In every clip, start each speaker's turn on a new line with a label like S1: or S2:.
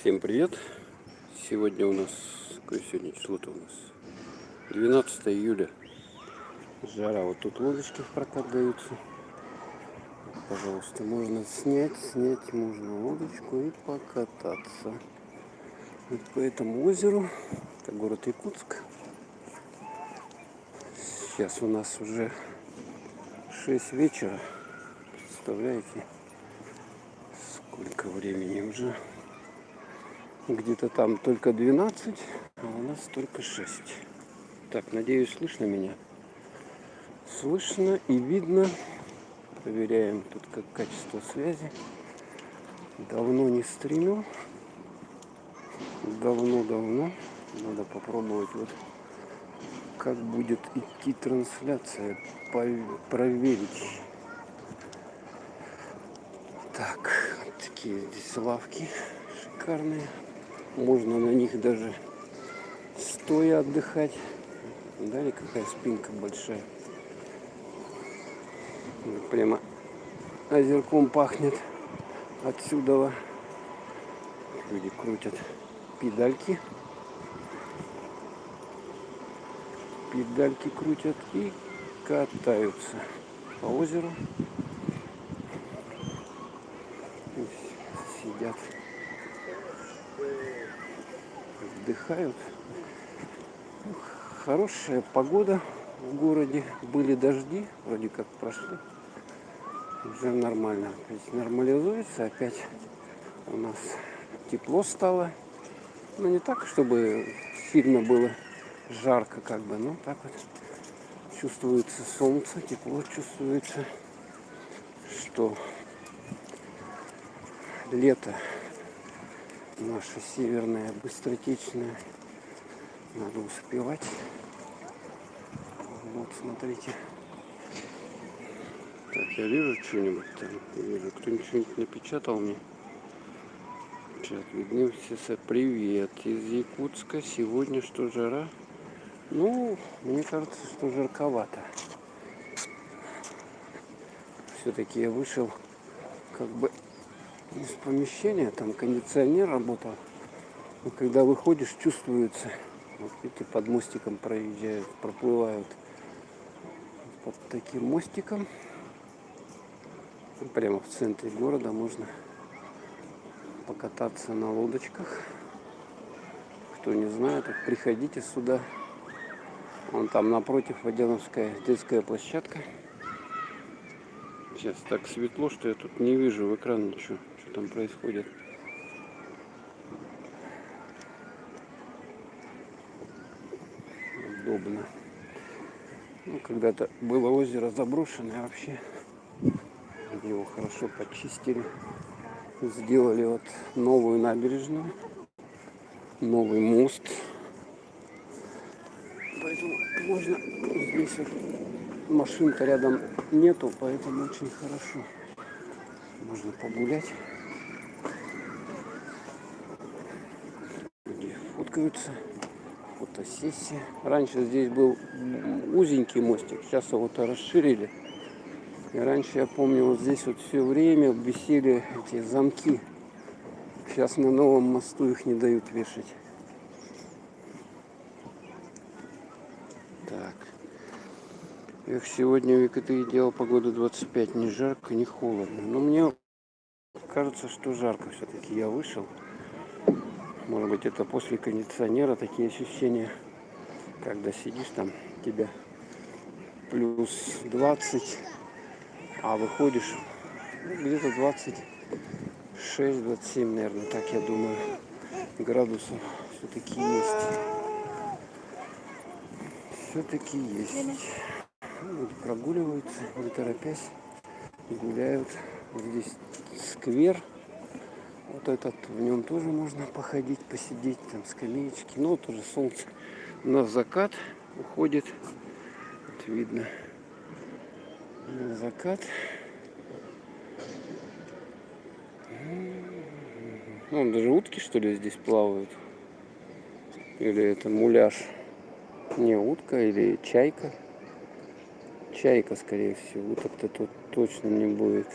S1: Всем привет! Сегодня у нас, какое сегодня число-то у нас? 12 июля. Жара. Вот тут лодочки в прокат даются. Пожалуйста, можно снять можно лодочку и покататься. Вот по этому озеру. Это город Якутск. Сейчас у нас уже 6 вечера. Представляете, сколько времени уже? Где-то там только 12, а у нас только 6. Так, надеюсь, слышно меня? Слышно и видно. Проверяем тут как качество связи. Давно не стримил. Давно. Надо попробовать вот как будет идти трансляция. Проверить. Так, вот такие здесь лавки шикарные. Можно на них даже стоя отдыхать. Далее какая спинка большая. Прямо озерком пахнет отсюда. Люди крутят педальки. Педальки крутят и катаются по озеру. Сидят, отдыхают. Хорошая погода в городе. Были дожди, вроде как прошли. Уже нормально. То есть нормализуется. Опять у нас тепло стало. Но не так, чтобы сильно было жарко, как бы. Но так вот чувствуется солнце, тепло чувствуется, что лето наше северное, быстротечное. Надо успевать. Вот, смотрите. Так, я вижу что-нибудь там. Вижу, кто-нибудь что-нибудь напечатал мне. Сейчас видны все. Привет из Якутска. Сегодня что, жара? Ну, мне кажется, что жарковато. Все-таки я вышел как бы из помещения, там кондиционер работал. Но когда выходишь, чувствуется. Вот видите, под мостиком проезжают, проплывают под таким мостиком. Прямо в центре города можно покататься на лодочках. Кто не знает, так приходите сюда. Вон там напротив Водяновская детская площадка. Сейчас так светло, что я тут не вижу в экран ничего, что там происходит. Удобно. Ну, когда-то было озеро заброшенное вообще. Его хорошо почистили. Сделали вот новую набережную. Новый мост. Поэтому можно здесь вот машин-то рядом нету, поэтому очень хорошо. Можно погулять. Люди фоткаются. Фотосессия. Раньше здесь был узенький мостик, сейчас его-то расширили. И раньше, я помню, вот здесь вот все время висели эти замки. Сейчас на новом мосту их не дают вешать. Так. Эх, сегодня в Екатерине погода 25, не жарко, не холодно. Но мне кажется, что жарко все-таки. Я вышел. Может быть, это после кондиционера такие ощущения, когда сидишь там, тебя плюс 20, а выходишь где-то 26-27, наверное, так я думаю, градусов все-таки есть. Все-таки есть. Люди прогуливаются, не торопясь, гуляют. Здесь сквер. Вот этот, в нем тоже можно походить, посидеть, там скамеечки. Ну, вот уже солнце на закат уходит. Вот видно на закат. Ну, даже утки, что ли, здесь плавают. Или это муляж. Не, утка или чайка. Чайка, скорее всего. Уток-то тут точно не будет.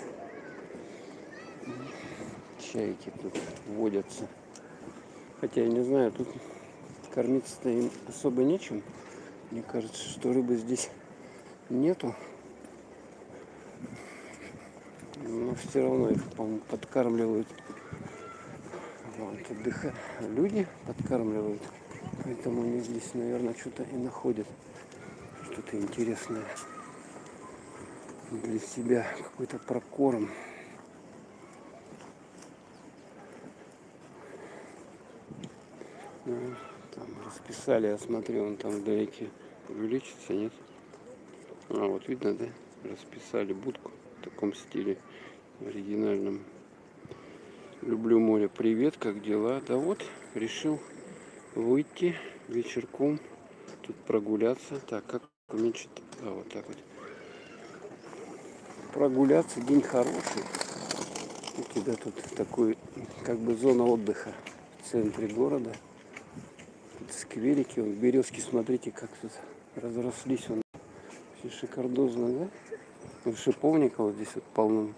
S1: Чайки тут водятся. Хотя я не знаю, тут кормиться-то им особо нечем. Мне кажется, что рыбы здесь нету. Но все равно их, по-моему, подкармливают. Вот, отдыхают. Люди подкармливают. Поэтому они здесь, наверное, что-то и находят. Что-то интересное для себя. Какой-то прокорм. Ну, там расписали, я смотрю, он там вдалеке увеличится, нет? А, вот видно, да? Расписали будку в таком стиле оригинальном. Люблю море, привет, как дела? Да вот, решил выйти вечерком, тут прогуляться. Так, как уменьшить? А, вот так вот. Прогуляться, день хороший. У тебя тут такой, как бы зона отдыха в центре города. Тут скверики, вон, березки, смотрите, как тут разрослись. Он все шикардозно, да? Вот шиповника вот здесь вот полно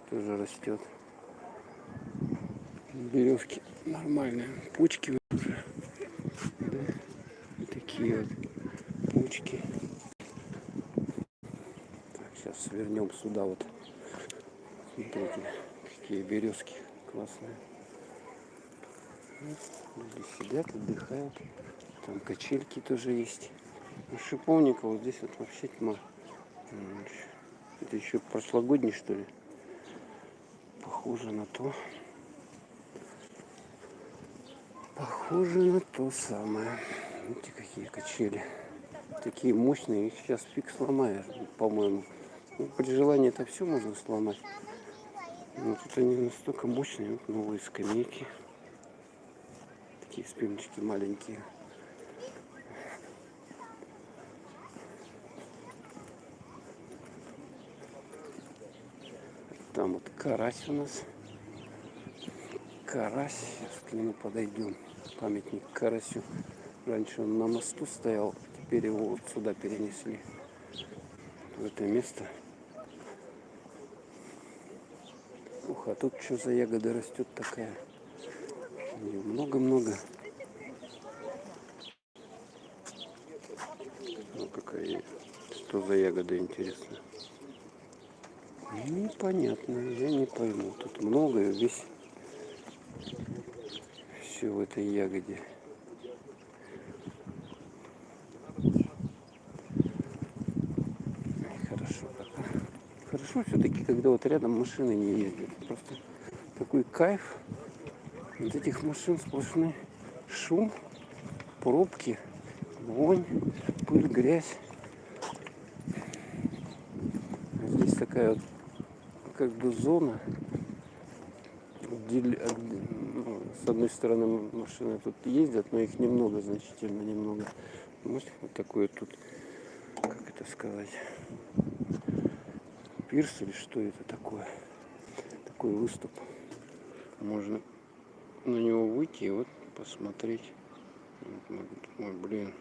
S1: тоже растет. Березки нормальные. Почки уже. Да? И такие вот почки. Так, сейчас свернем сюда вот. Смотрите, какие березки классные. Люди сидят, отдыхают. Там качельки тоже есть. И шиповника вот здесь вот вообще тьма. Это еще прошлогодний, что ли? Похоже на то. Похоже на то самое. Видите, какие качели. Такие мощные, их сейчас фиг сломаешь, по-моему. Ну, при желании это все можно сломать. Но тут они настолько мощные. Вот новые скамейки. Такие спиночки маленькие. Там вот карась у нас. Карась. Сейчас к нему подойдем. Памятник карасю. Раньше он на мосту стоял. Теперь его вот сюда перенесли. В это место. Ух, а тут что за ягода растет такая? Ее много-много. Ну, какая, что за ягода, интересно? Непонятно, я не пойму. Тут много, весь все в этой ягоде. Хорошо пока. Хорошо все-таки, когда вот рядом машины не ездят. Просто такой кайф. Вот этих машин сплошной шум, пробки, вонь, пыль, грязь. Здесь такая вот как бы зона. Ну, с одной стороны машины тут ездят, но их немного, значительно немного. Вот такой тут, как это сказать, пирс или что это такое. Такой выступ. Можно на него выйти и вот посмотреть. Ой, блин.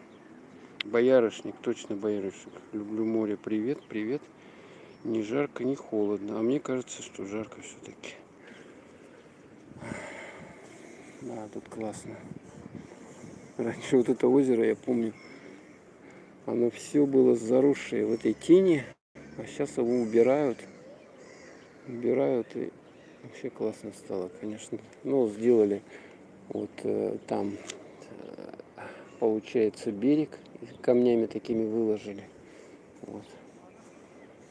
S1: Боярышник, точно боярышник. Люблю море. Привет, привет. Не жарко, не холодно. А мне кажется, что жарко все-таки. Да, тут классно. Раньше вот это озеро, я помню, оно все было заросшее в этой тени. А сейчас его убирают. Убирают и вообще классно стало, конечно. Ну, сделали вот там, получается, берег. Камнями такими выложили. Вот.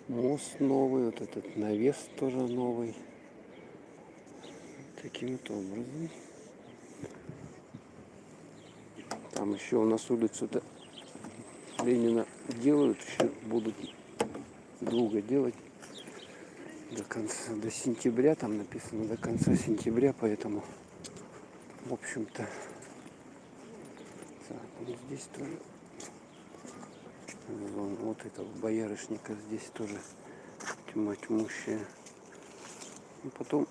S1: Мост новый, вот этот навес тоже новый. Таким вот образом. Там еще у нас улицу-то Ленина делают, еще будут долго делать. До конца, до сентября, там написано до конца сентября, поэтому, в общем-то, так, вот здесь тоже зона, вот этого боярышника, здесь тоже тьма тьмущая. И потом,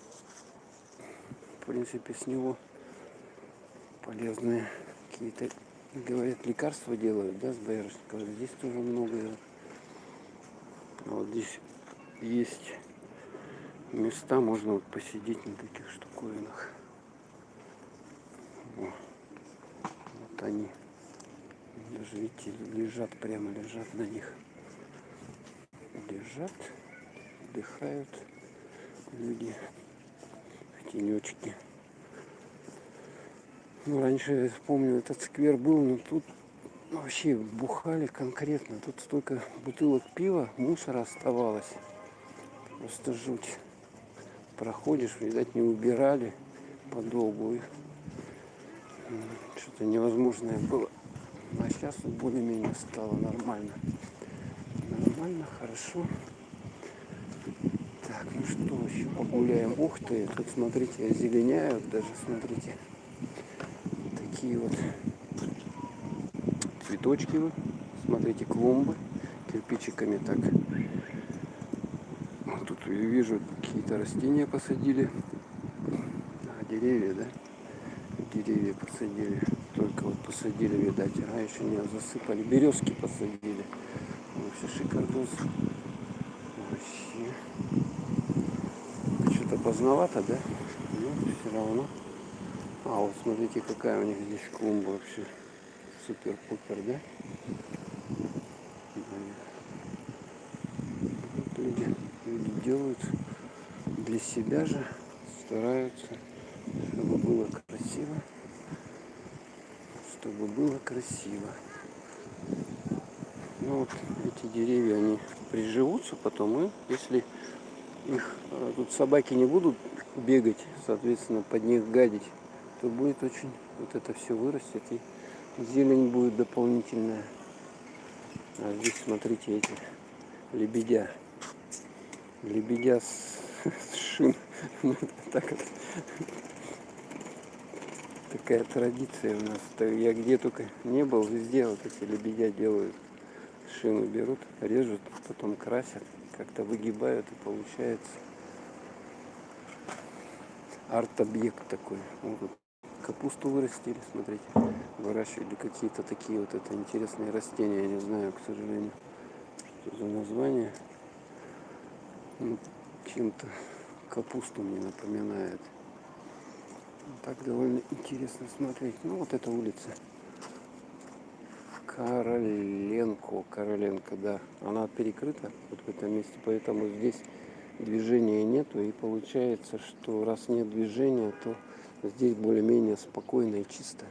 S1: в принципе, с него полезные какие-то, говорят, лекарства делают, да, с боярышника. Здесь тоже много. А вот здесь есть места, можно вот посидеть на таких штуковинах. О. Вот они. Даже, видите, лежат, прямо лежат на них. Лежат, отдыхают люди в тенечке. Ну, раньше, я помню, этот сквер был, но тут вообще бухали конкретно. Тут столько бутылок пива, мусора оставалось. Просто жуть. Проходишь, видать, не убирали подолгу. Что-то невозможное было. А сейчас вот более-менее стало нормально. Нормально, хорошо. Так, ну что, еще погуляем. Ух ты, тут, смотрите, озеленяют даже, смотрите. Такие вот цветочки, вот. Смотрите, клумбы кирпичиками так. Вот тут я вижу, какие-то растения посадили. А, деревья, да? Деревья посадили. Только вот посадили, видать. А еще не засыпали. Березки посадили. Вообще шикардос. Вообще. Что-то поздновато, да? Ну, все равно. А, вот смотрите, какая у них здесь клумба вообще. Супер-пупер, да? Вот люди делают для себя же, стараются, чтобы было красиво. Чтобы было красиво. Ну вот эти деревья, они приживутся потом, и если их тут собаки не будут бегать, соответственно, под них гадить, то будет очень, вот это все вырастет, и зелень будет дополнительная. А здесь, смотрите, эти лебедя. Лебедя с шин. Так вот. Такая традиция у нас. Я где только не был, везде вот эти лебедя делают. Шину берут, режут, потом красят, как-то выгибают, и получается арт-объект такой. Вот капусту вырастили, смотрите, выращивали какие-то такие вот это интересные растения, я не знаю, к сожалению, что за название. Ну, чем-то капусту мне напоминает. Так довольно интересно смотреть. Ну, вот эта улица Короленко, да. Она перекрыта вот в этом месте, поэтому здесь движения нету. И получается, что раз нет движения, то здесь более-менее спокойно и чисто.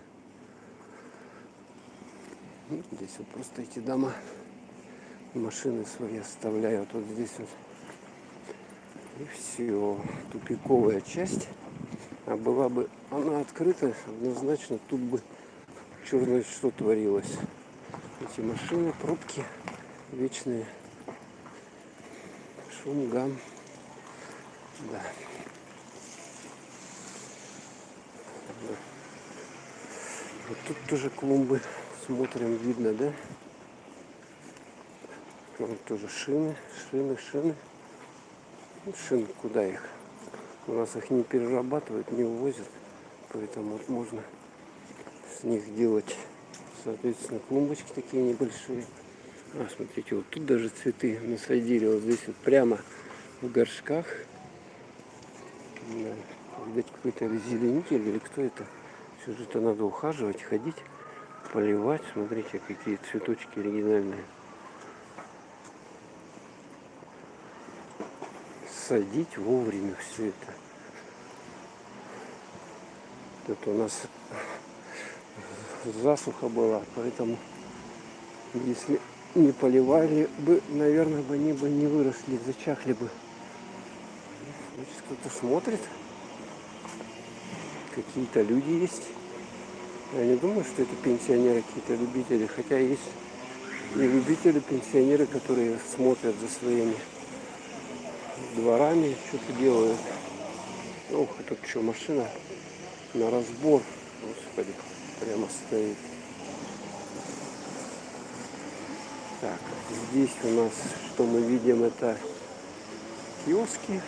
S1: Ну, здесь вот просто эти дома, машины свои оставляют вот здесь вот. И все. Тупиковая часть. А была бы она открыта, однозначно тут бы черное что творилось. Эти машины, пробки вечные, шум, гам. Да. Вот тут тоже клумбы, смотрим, видно, да? Вот тоже шины. Шины, куда их? У нас их не перерабатывают, не увозят, поэтому вот можно с них делать, соответственно, клумбочки такие небольшие. А, смотрите, вот тут даже цветы насадили, вот здесь вот прямо в горшках. Да. Видать, какой-то зеленитель или кто это. Все же это надо ухаживать, ходить, поливать. Смотрите, какие цветочки оригинальные. Садить вовремя все это. Это у нас засуха была, поэтому если не поливали бы, наверное, они бы не выросли, зачахли бы. Значит, кто-то смотрит. Какие-то люди есть. Я не думаю, что это пенсионеры, какие-то любители. Хотя есть и любители, пенсионеры, которые смотрят за своими дворами, что-то делают. Ох, а тут что, машина на разбор. Господи, прямо стоит. Так, здесь у нас, что мы видим, это киоски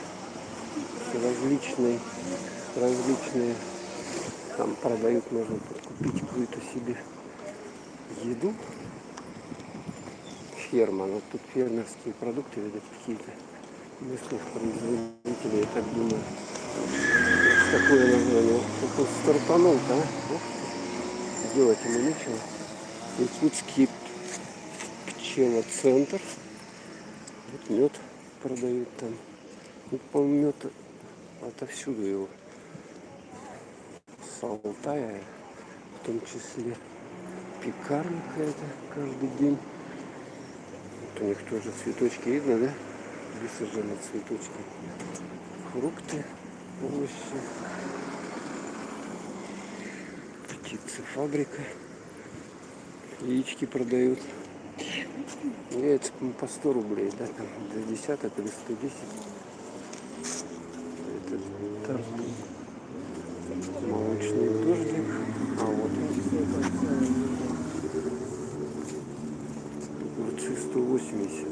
S1: различные. Там продают, можно купить какую-то себе еду. Ферма, но тут фермерские продукты, видать, какие-то местных производителей, я так думаю. Такое название. Какой стартанул-то, а? делать ему нечего. Иркутский пчелоцентр. Вот мед продают там. Ну, по-моему, мед отовсюду его. С Алтая, в том числе пекарня какая-то каждый день. Вот у них тоже цветочки видно, да? Высажены цветочки. Фрукты, овощи. Птицефабрика. Яички продают. Яйца по 100 рублей, да, там для десяток или 110. Это торты. Молочный дождик. А вот огурцы 180.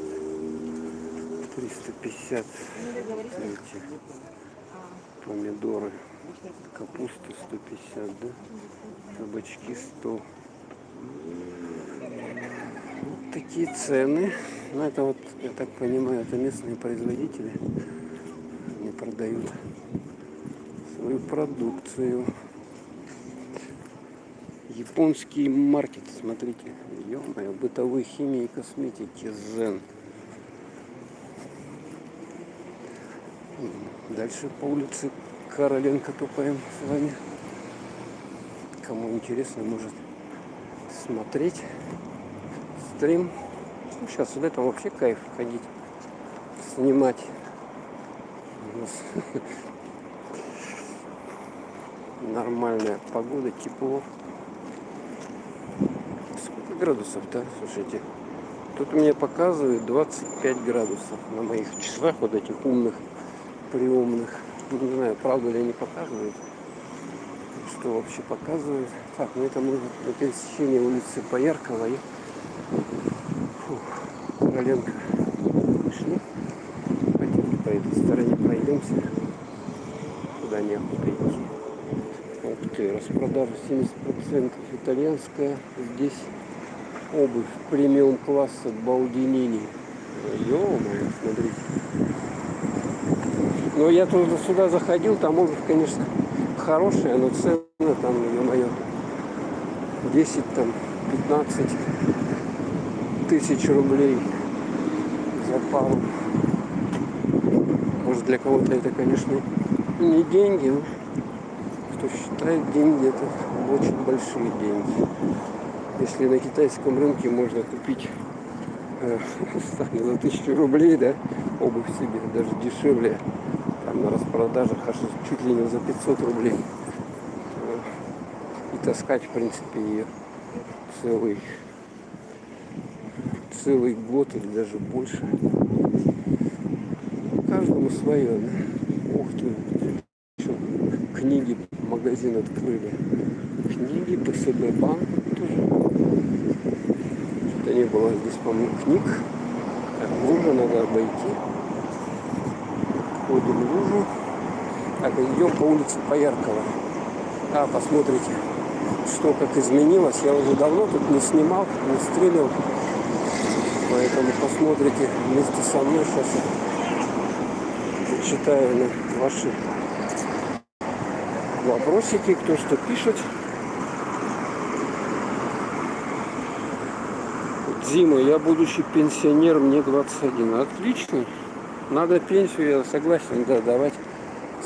S1: 350 эти помидоры. Капуста 150, да? Кабачки 100. Вот такие цены. Ну, это вот, я так понимаю, это местные производители. Они продают свою продукцию. Японский маркет, смотрите. Ё-моё, бытовой химии и косметики Зен. Дальше по улице Короленко топаем с вами. Кому интересно, может смотреть стрим. Ну, сейчас вот это вообще кайф ходить, снимать. У нас нормальная погода, тепло. Сколько градусов-то, слушайте? Тут у меня показывает 25 градусов на моих часах, вот этих умных, приемных. Не знаю, правда ли они показывают, что вообще показывают. Так, ну это мы на пересечении улицы Пояркова и Короленко пришли. Пойдем по этой стороне пройдемся. Куда неохота идти. Ух ты, распродажа 70% итальянская. Здесь обувь премиум класса Балдинини. Ё-моё, смотрите. Но я тоже сюда заходил, там обувь, конечно, хорошая, но цены там, ё-моё, 10, там, 15 тысяч рублей за пару. Может, для кого-то это, конечно, не деньги, но кто считает деньги, это очень большие деньги. Если на китайском рынке можно купить за 1000 рублей, да, обувь себе, даже дешевле, там на распродажах аж чуть ли не за 500 рублей. И таскать, в принципе, ее целый год или даже больше. Каждому свое, да? Ух ты, еще книги, магазин открыли. Книги, ПСБ банк тоже. Что-то не было здесь, по-моему, книг. Так, лужа надо обойти. Ходим в лужу. Так, идем по улице Пояркова. А, посмотрите, что как изменилось. Я уже давно тут не снимал, не стримил. Поэтому посмотрите вместе со мной. Сейчас я читаю ваши вопросики, кто что пишет. Дима, я будущий пенсионер, мне 21. Отлично. Надо пенсию, я согласен, да, давать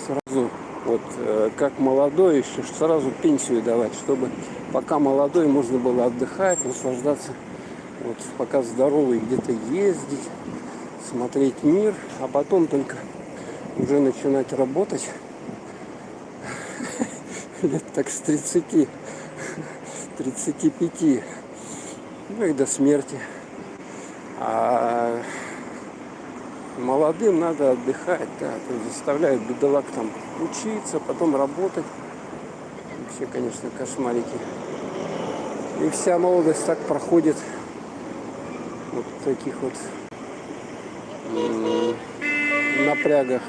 S1: сразу. Вот как молодой, еще сразу пенсию давать, чтобы пока молодой можно было отдыхать, наслаждаться. Вот пока здоровый, где-то ездить, смотреть мир, а потом только уже начинать работать. Лет так с 30, 35. Ну и до смерти. А молодым надо отдыхать, да, то есть заставляют бедолаг там учиться, потом работать. Вообще, конечно, кошмарики. И вся молодость так проходит вот в таких вот напрягах.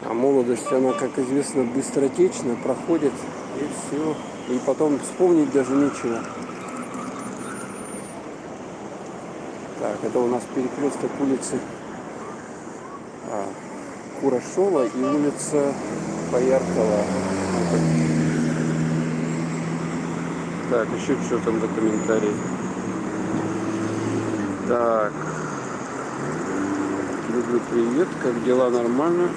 S1: А молодость, она, как известно, быстротечно проходит, и все. И потом вспомнить даже нечего. Так, это у нас перекресток улицы Курашова и улица Пояркова. Так, еще что там за комментарии? Так, люблю, привет, как дела, нормально?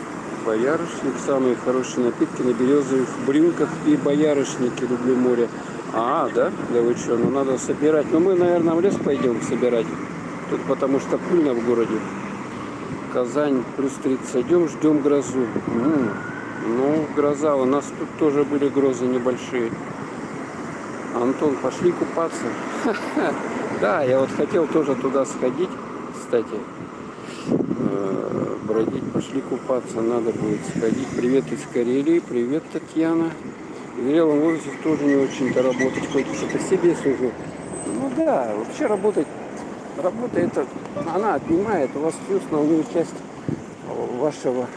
S1: Боярышник, самые хорошие напитки на березовых брюнках и боярышники, люблю море. А, да? Да вы что, ну надо собирать. Ну мы, наверное, в лес пойдем собирать. Тут потому что пыльно в городе. Казань плюс 30. Идем, ждем грозу. Ну, гроза. У нас тут тоже были грозы небольшие. Антон, пошли купаться. Да, я вот хотел тоже туда сходить, кстати. Бродить, пошли купаться. Надо будет сходить. Привет из Карелии. Привет, Татьяна. В зрелом возрасте тоже не очень-то работать. Хочется по себе служу. Ну да, вообще работа это, она отнимает у вас всю основную часть вашего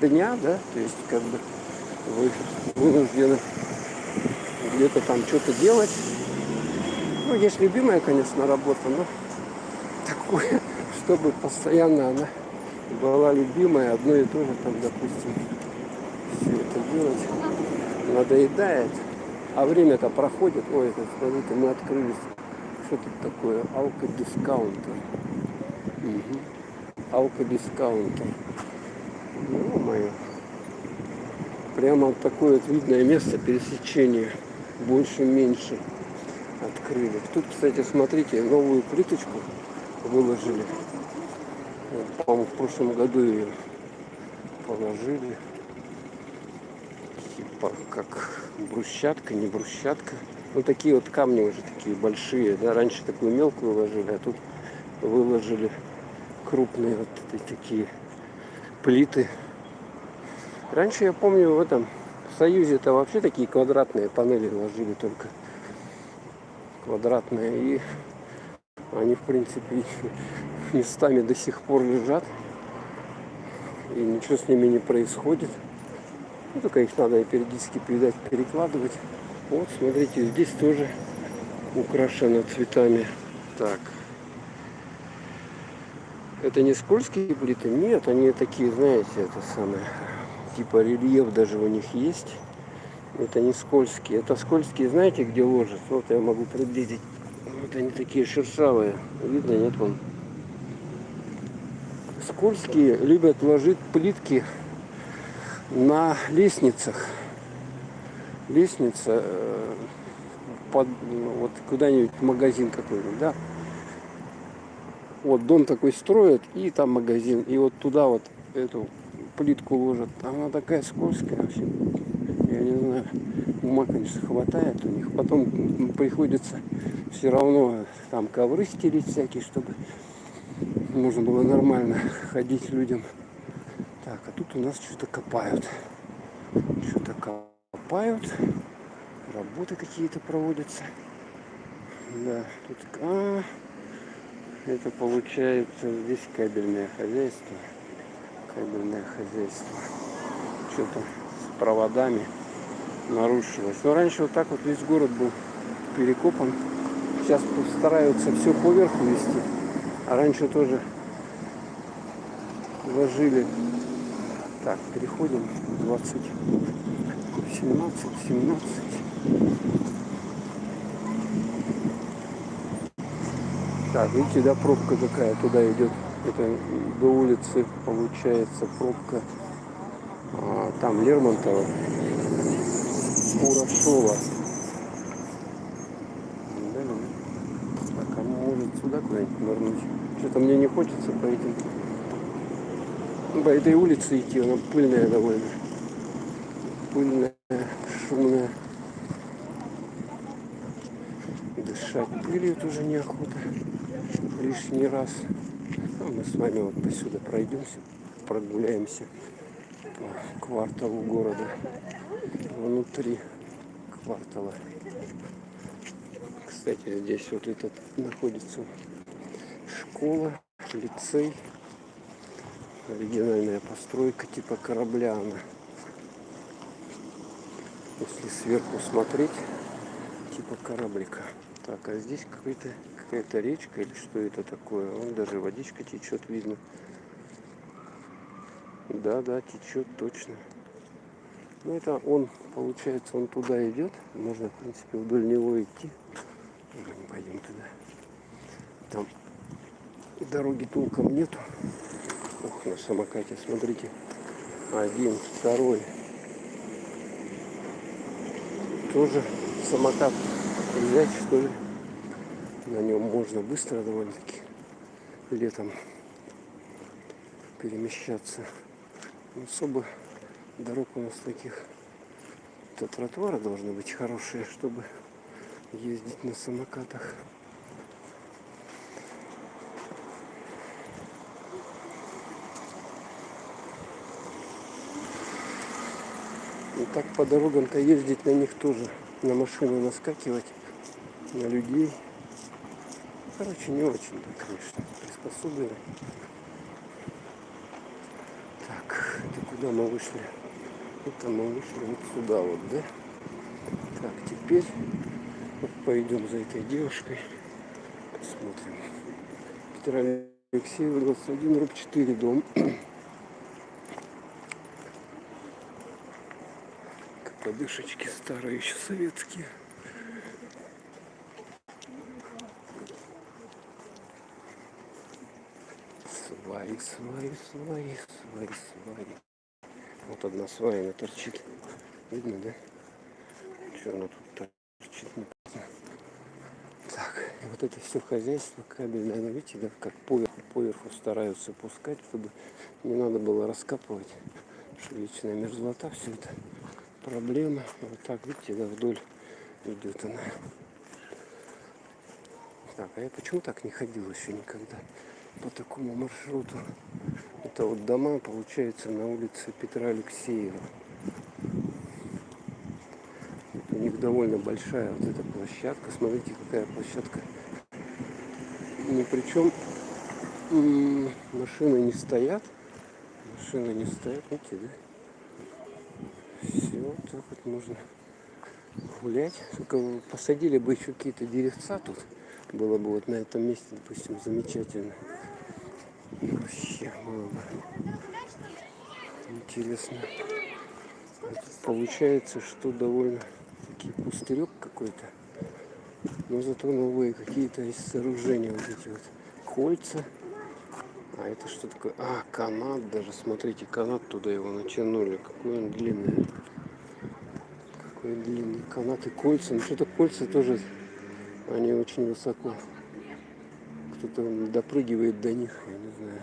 S1: дня, да, то есть как бы вы вынуждены где-то там что-то делать. Ну, есть любимая, конечно, работа, но такое, чтобы постоянно она была любимая, одно и то же, там, допустим, все это делать надоедает, а время-то проходит. Ой, это, смотрите, мы открылись. Что тут такое? Алкодискаунтер. Алкодискаунтер. Ну, мое. Прямо вот такое вот видное место пересечения. Больше-меньше открыли. Тут, кстати, смотрите, новую плиточку выложили. Вот, по-моему, в прошлом году ее положили. Типа как брусчатка, не брусчатка. Ну, такие вот камни уже такие большие. Да? Раньше такую мелкую ложили, а тут выложили крупные вот эти такие плиты. Раньше, я помню, в этом в Союзе-то вообще такие квадратные панели ложили, только квадратные. И они, в принципе, местами до сих пор лежат. И ничего с ними не происходит. Ну, только их надо периодически перекладывать. Вот, смотрите, здесь тоже украшено цветами. Так. Это не скользкие плиты? Нет, они такие, знаете, это самое, типа рельеф даже у них есть. Это не скользкие. Это скользкие, знаете, где ложат? Вот я могу приблизить. Вот они такие шершавые. Видно, нет, вон. Скользкие любят ложить плитки на лестницах. Лестница под, вот куда-нибудь в магазин какой-нибудь, да? Вот дом такой строят, и там магазин. И вот туда вот эту плитку ложат. Она такая скользкая вообще. Я не знаю. Ума, конечно, хватает у них. Потом приходится все равно там ковры стелить всякие, чтобы можно было нормально ходить людям. Так, а тут у нас что-то копают. Что-то копают. Работы какие-то проводятся. Да, тут... это получается здесь кабельное хозяйство. Кабельное хозяйство. Что-то с проводами нарушилось. Но раньше вот так вот весь город был перекопан. Сейчас стараются все поверху вести. А раньше тоже ложили. Так, переходим. 20, 17. Так, видите, да, пробка какая туда идет. Это до улицы получается пробка. Там Лермонтова, Курашова. Да. Так, а может сюда куда-нибудь нырнуть? Что-то мне не хочется по этой улице идти. Она пыльная довольно. Пыльная, шумная. Дышать пылью тоже неохота. Лишний раз. Ну, мы с вами вот посюда пройдемся, прогуляемся по кварталу города. Внутри квартала. Кстати, здесь вот этот находится школа, лицей. Оригинальная постройка типа корабля она. Если сверху смотреть, типа кораблика. Так, а здесь какая-то речка или что это такое? Вон даже водичка течет, видно. Да, течет точно. Ну это он, получается, он туда идет. Можно, в принципе, вдоль него идти. Мы не пойдем туда. Там дороги толком нету. Ух, на самокате, смотрите. Один, второй. Тоже самокат взять, что ли. На нем можно быстро довольно-таки летом перемещаться. Но особо дорог у нас таких. То тротуары должны быть хорошие, чтобы ездить на самокатах. И так по дорогам-то ездить на них тоже. На машины наскакивать, на людей. Короче, не очень, да, конечно, приспособлены. Так, это куда мы вышли? Это мы вышли вот сюда вот, да? Так, теперь вот пойдем за этой девушкой. Посмотрим. Петра Алексеева, 21, руб 4, дом. Подышечки старые, еще советские. Сваи, сваи, сваи, сваи, сваи. Вот одна сваина торчит. Видно, да? Что она тут торчит? Так, и вот это все хозяйство кабельное, видите, да, как поверху стараются пускать, чтобы не надо было раскапывать. Что вечная мерзлота, все это проблема. Вот так, видите, да, вдоль идет она. Так, а я почему так не ходил еще никогда по такому маршруту? Это вот дома, получается, на улице Петра Алексеева. У них довольно большая вот эта площадка. Смотрите, какая площадка. Ни при чем машины не стоят. Машины не стоят, видите, да? Все, вот так вот можно гулять. Только посадили бы еще какие-то деревца тут. Было бы вот на этом месте, допустим, замечательно. Вообще было бы интересно. А тут получается, что довольно таки пустырек какой-то. Но зато новые какие-то есть сооружения. Вот эти вот кольца. А это что такое? А, канат даже. Смотрите, канат туда его натянули. Какой он длинный. Какой длинный канат и кольца. Ну что-то кольца тоже, они очень высоко. Кто-то допрыгивает до них, я не знаю.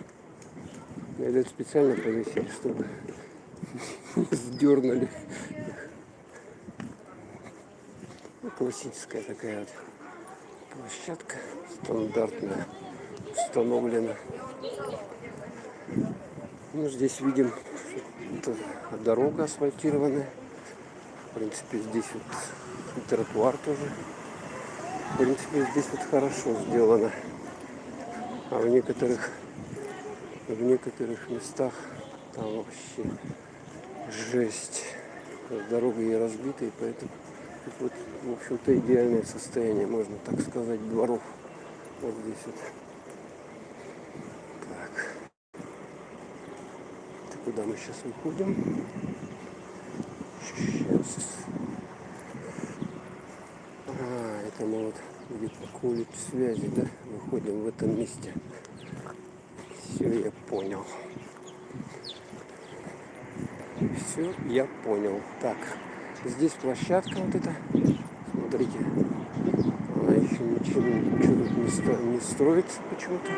S1: Это специально повесили, чтобы сдернули. Ну, классическая такая вот площадка, стандартная, установлена. Ну, здесь видим, что дорога асфальтированная. В принципе, здесь вот тротуар тоже. В принципе, здесь вот хорошо сделано. А в некоторых местах там вообще жесть. Дорога и разбита, и поэтому тут вот, в общем-то, идеальное состояние, можно так сказать, дворов. Вот здесь вот. Так. Это куда мы сейчас выходим? Сейчас. Это мы вот где-то к улице связи, да? Выходим в этом месте. Все, я понял. Все, я понял. Так, здесь площадка вот эта. Смотрите. Она еще ничего тут не строится почему-то.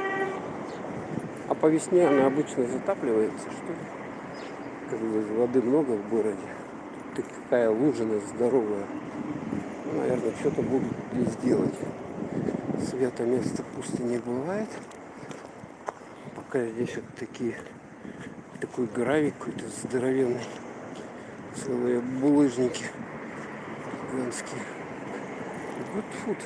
S1: А по весне она обычно затапливается, что ли? Как бы воды много в городе. Тут такая лужина здоровая. Ну, наверное, что-то будут здесь делать. Свято место пусто не бывает. Пока здесь вот такой гравий какой-то здоровенный. Целые булыжники гигантские. Good food.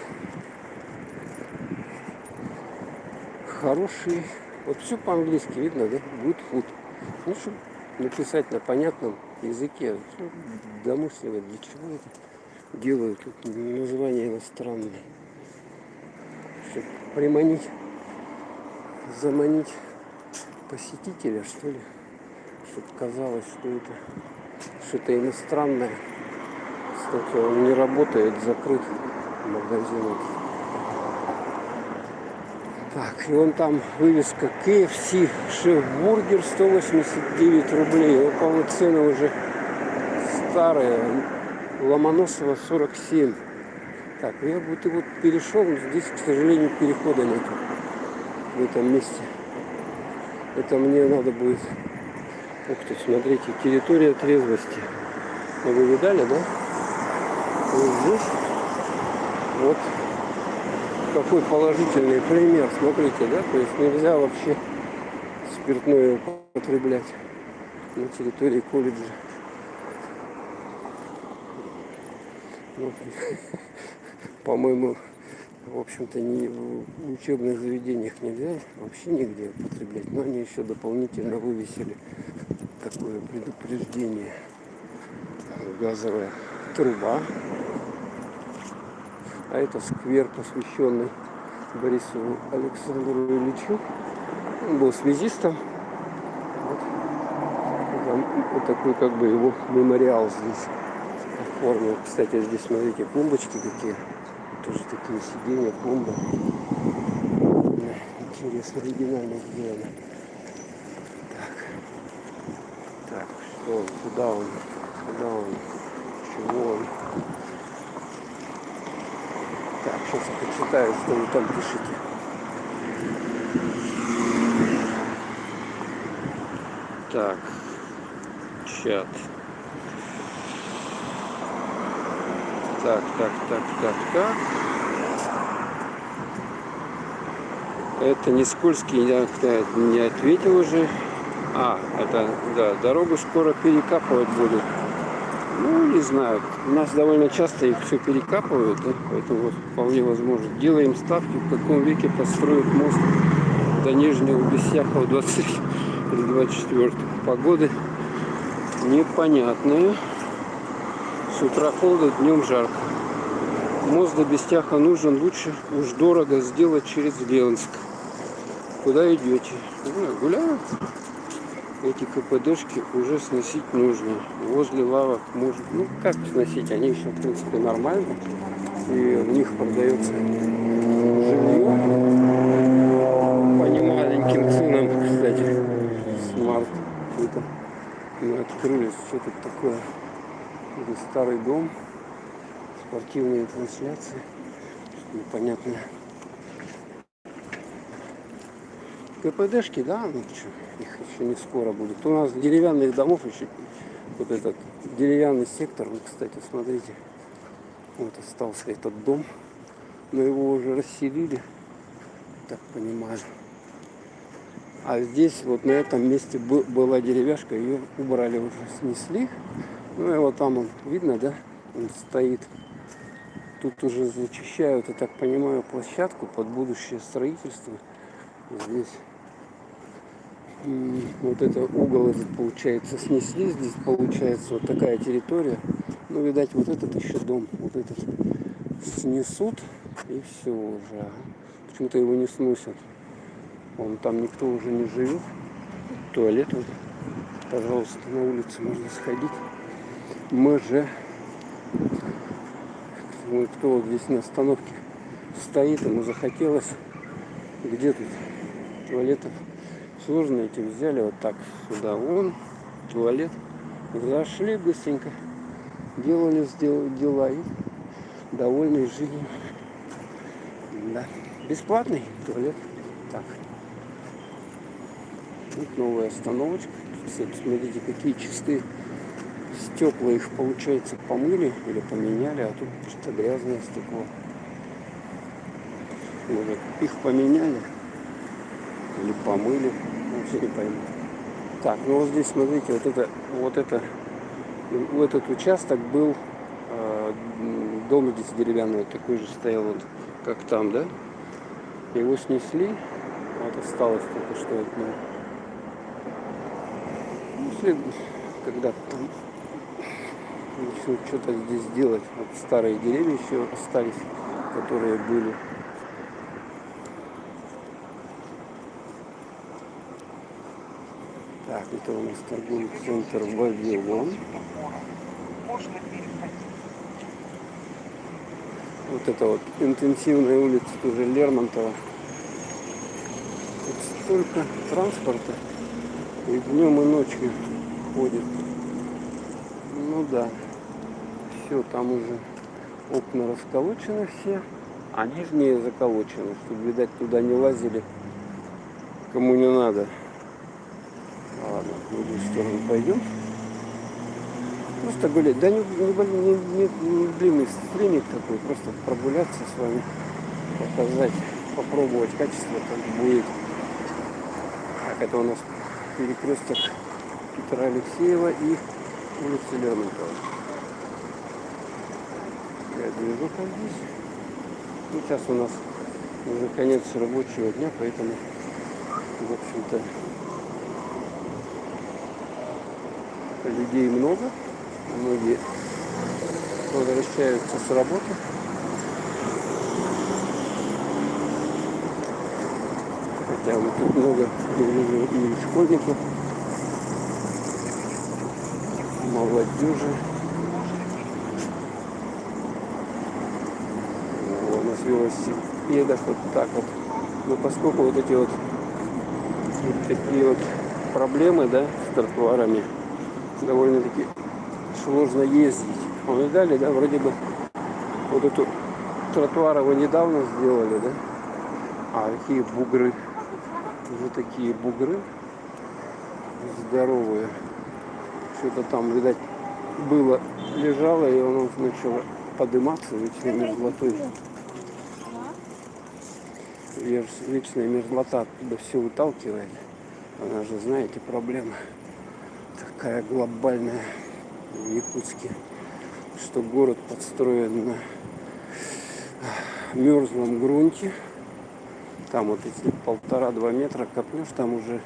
S1: Хороший. Вот все по-английски видно, да? Good food. Ну, чтобы написать на понятном языке. Домысливать, для чего это делают. Тут названия иностранные. Чтобы приманить, заманить посетителя, что ли. Чтобы казалось, что это что-то иностранное. Кстати, он не работает, закрыт магазин. Так, и вон там вывеска KFC шеф-бургер 189 рублей. Ну, по-моему, цены уже старые. Ломоносова 47. Так, я будто вот перешел, но здесь, к сожалению, перехода нет в этом месте. Это мне надо будет... Ух ты, смотрите, территория трезвости. Ну, вы видали, да? Вот здесь вот какой положительный пример, смотрите, да? То есть нельзя вообще спиртное употреблять на территории колледжа. Вот. По-моему, в общем-то, в учебных заведениях нельзя вообще нигде употреблять, но они еще дополнительно вывесили такое предупреждение. Газовая труба. А это сквер, посвященный Борису Александру Ильичу. Он был связистом. Вот. Там вот такой как бы его мемориал здесь оформил. Кстати, здесь смотрите, клумбочки какие. Тоже такие сиденья, клумбы. Интересно, оригинально сделано. Так, что он? Куда он? Чего он? Так, сейчас я почитаю, что вы там пишете. Так, чат. Так. Это не Скользкий, я не ответил уже. Это, да, дорогу скоро перекапывать будут. Ну, не знаю. У нас довольно часто их все перекапывают, да? Поэтому вот вполне возможно. Делаем ставки, в каком веке построят мост до Нижнего Бестяхова 23 или 24. Погоды непонятные. С утра холодно, днем жарко. Мост до Бестяха нужен, лучше уж дорого сделать через Ленск. Куда идете? Гуляют. Эти КПДшки уже сносить нужно. Возле лавок может... Ну, как сносить? Они еще, в принципе, нормально. И в них продается жилье. По немаленьким ценам, кстати. Смарт. Это мы открылись. Что тут такое? Это старый дом. Спортивные трансляции. Непонятно. КПДшки, да, ну что, их еще не скоро будет. У нас деревянных домов еще, вот этот деревянный сектор, вот, кстати, смотрите, вот остался этот дом, но его уже расселили, так понимаю. А здесь, вот на этом месте была деревяшка, ее убрали, уже снесли. Ну и вот там он, видно, да, он стоит. Тут уже зачищают, я так понимаю, площадку под будущее строительство. Здесь вот это угол этот, получается, снесли. Здесь получается вот такая территория. Ну, видать, вот этот еще дом, вот этот снесут, и все уже. Почему-то его не сносят. Вон там никто уже не живет. Туалет вот. Пожалуйста, на улице можно сходить. Мы же... Кто вот здесь на остановке стоит, ему захотелось. Где тут туалетов? Сложно эти взяли вот так сюда. Вон туалет. Зашли быстренько. Делали дела и довольны жизнью. Да. Бесплатный туалет. Так. Вот новая остановочка. Кстати, смотрите, какие чистые стекла. Их, получается, помыли или поменяли, а тут что-то грязное стекло. Может, их поменяли или помыли. Вообще не пойму. Так, ну вот здесь, смотрите, вот этот участок был дом здесь деревянный, вот такой же стоял, вот как там, да? Его снесли, вот осталось только что от него. Если когда-то там начнут что-то здесь делать, вот старые деревья еще остались, которые были. Так, это у нас торговый центр Вавилон. Вот это вот интенсивная улица тоже Лермонтова. Тут столько транспорта. И днем, и ночью ходит. Ну да. Все, там уже окна расколочены все. А нижние заколочены, чтобы, видать, туда не лазили. Кому не надо. Ладно, в другую сторону пойдем. Просто гулять. Да не длинный стримик такой, просто прогуляться с вами, показать, попробовать качество, как будет. Так, это у нас перекресток Петра Алексеева и улицы Лермонтова. Я движуха здесь. Ну, сейчас у нас уже конец рабочего дня, поэтому, в общем-то, людей много. Многие возвращаются с работы. Хотя вот тут много и школьников, молодежи. У нас велосипедах вот так вот. Но поскольку вот эти вот такие вот проблемы, да, с тротуарами, довольно-таки сложно ездить. Видали, да, вроде бы вот эту тротуар его недавно сделали, да, а какие бугры, уже такие бугры здоровые, что-то там, видать, было, лежало, и оно начало подниматься вечной мерзлотой. Вечная мерзлота оттуда все выталкивает. Она же, знаете, проблема такая глобальная в Якутске, что город подстроен на мерзлом грунте. Там вот эти 1,5-2 метра копнешь, там уже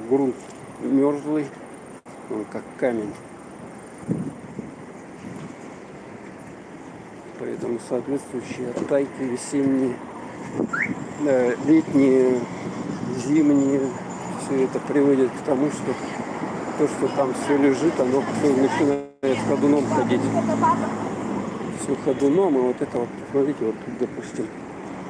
S1: грунт мерзлый, он как камень. Поэтому соответствующие оттайки весенние, летние, зимние, все это приводит к тому, что то, что там все лежит, оно все начинает ходуном ходить. Все ходуном, и вот это вот, смотрите, вот тут, допустим,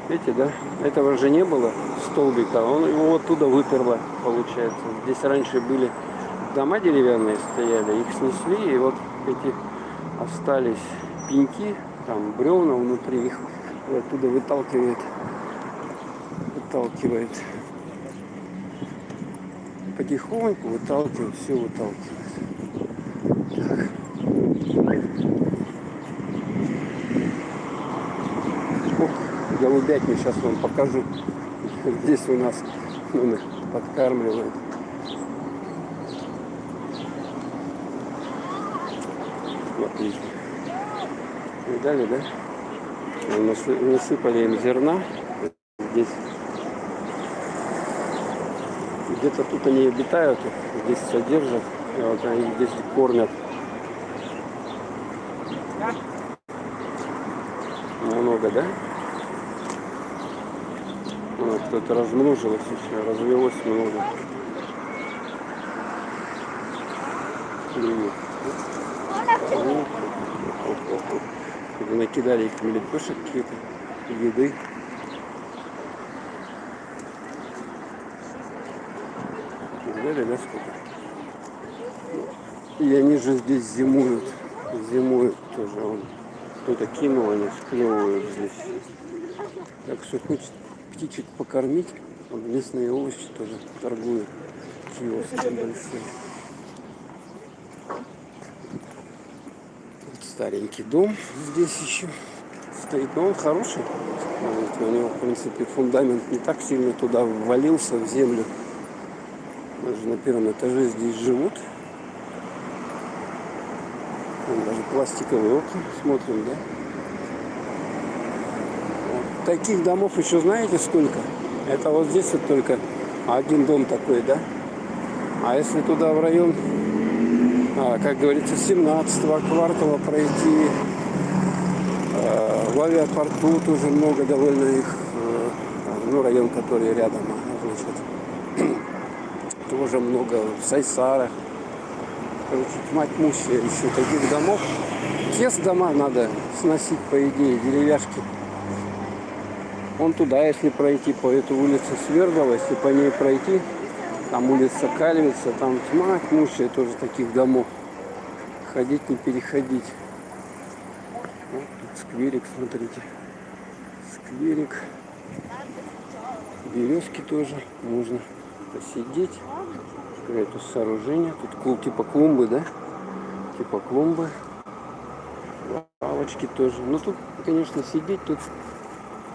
S1: видите, да, этого же не было столбика, он его вот оттуда выперло, получается. Здесь раньше были дома деревянные стояли, их снесли, и вот эти остались пеньки, там бревна внутри, их оттуда выталкивает. Потихоньку выталкивает, все выталкивает. Так. Голубятню сейчас вам покажу. Здесь у нас подкармливают. Отлично. Видали, да? Насыпали им зерна. Здесь где-то тут они обитают, здесь содержат, и вот они здесь кормят. Много, да? Вот, кто-то размножилось еще, развелось много. Накидали их лепешек какие-то, еды. Видали, да, сколько? И они же здесь зимуют. Зимуют тоже. Кто-то кинул, они склевывают здесь. Так что хочет птичек покормить, вот местные овощи тоже торгуют. Киоски большие. Вот старенький дом здесь еще стоит, но он хороший. Вот, у него, в принципе, фундамент не так сильно туда ввалился в землю. Даже на первом этаже здесь живут. Вон даже пластиковые окна смотрим, да? Вот. Таких домов еще знаете сколько? Это вот здесь вот только один дом такой, да? А если туда в район, как говорится, 17-го квартала пройти, в авиапорту тоже много довольно их, ну, район, который рядом, значит. тоже много, в Сайсарах. Короче, тьма тьмущая еще таких домов. Те с дома надо сносить, по идее, деревяшки. Вон туда, если пройти по этой улице Свердлова, если по ней пройти, там улица Кальвица, там тьма тьмущая тоже таких домов. Ходить, не переходить. Вот тут скверик, смотрите. Скверик. Березки тоже можно посидеть. Какое-то сооружение. Тут типа клумбы, да? Типа клумбы. Лавочки тоже. Ну тут, конечно, сидеть, тут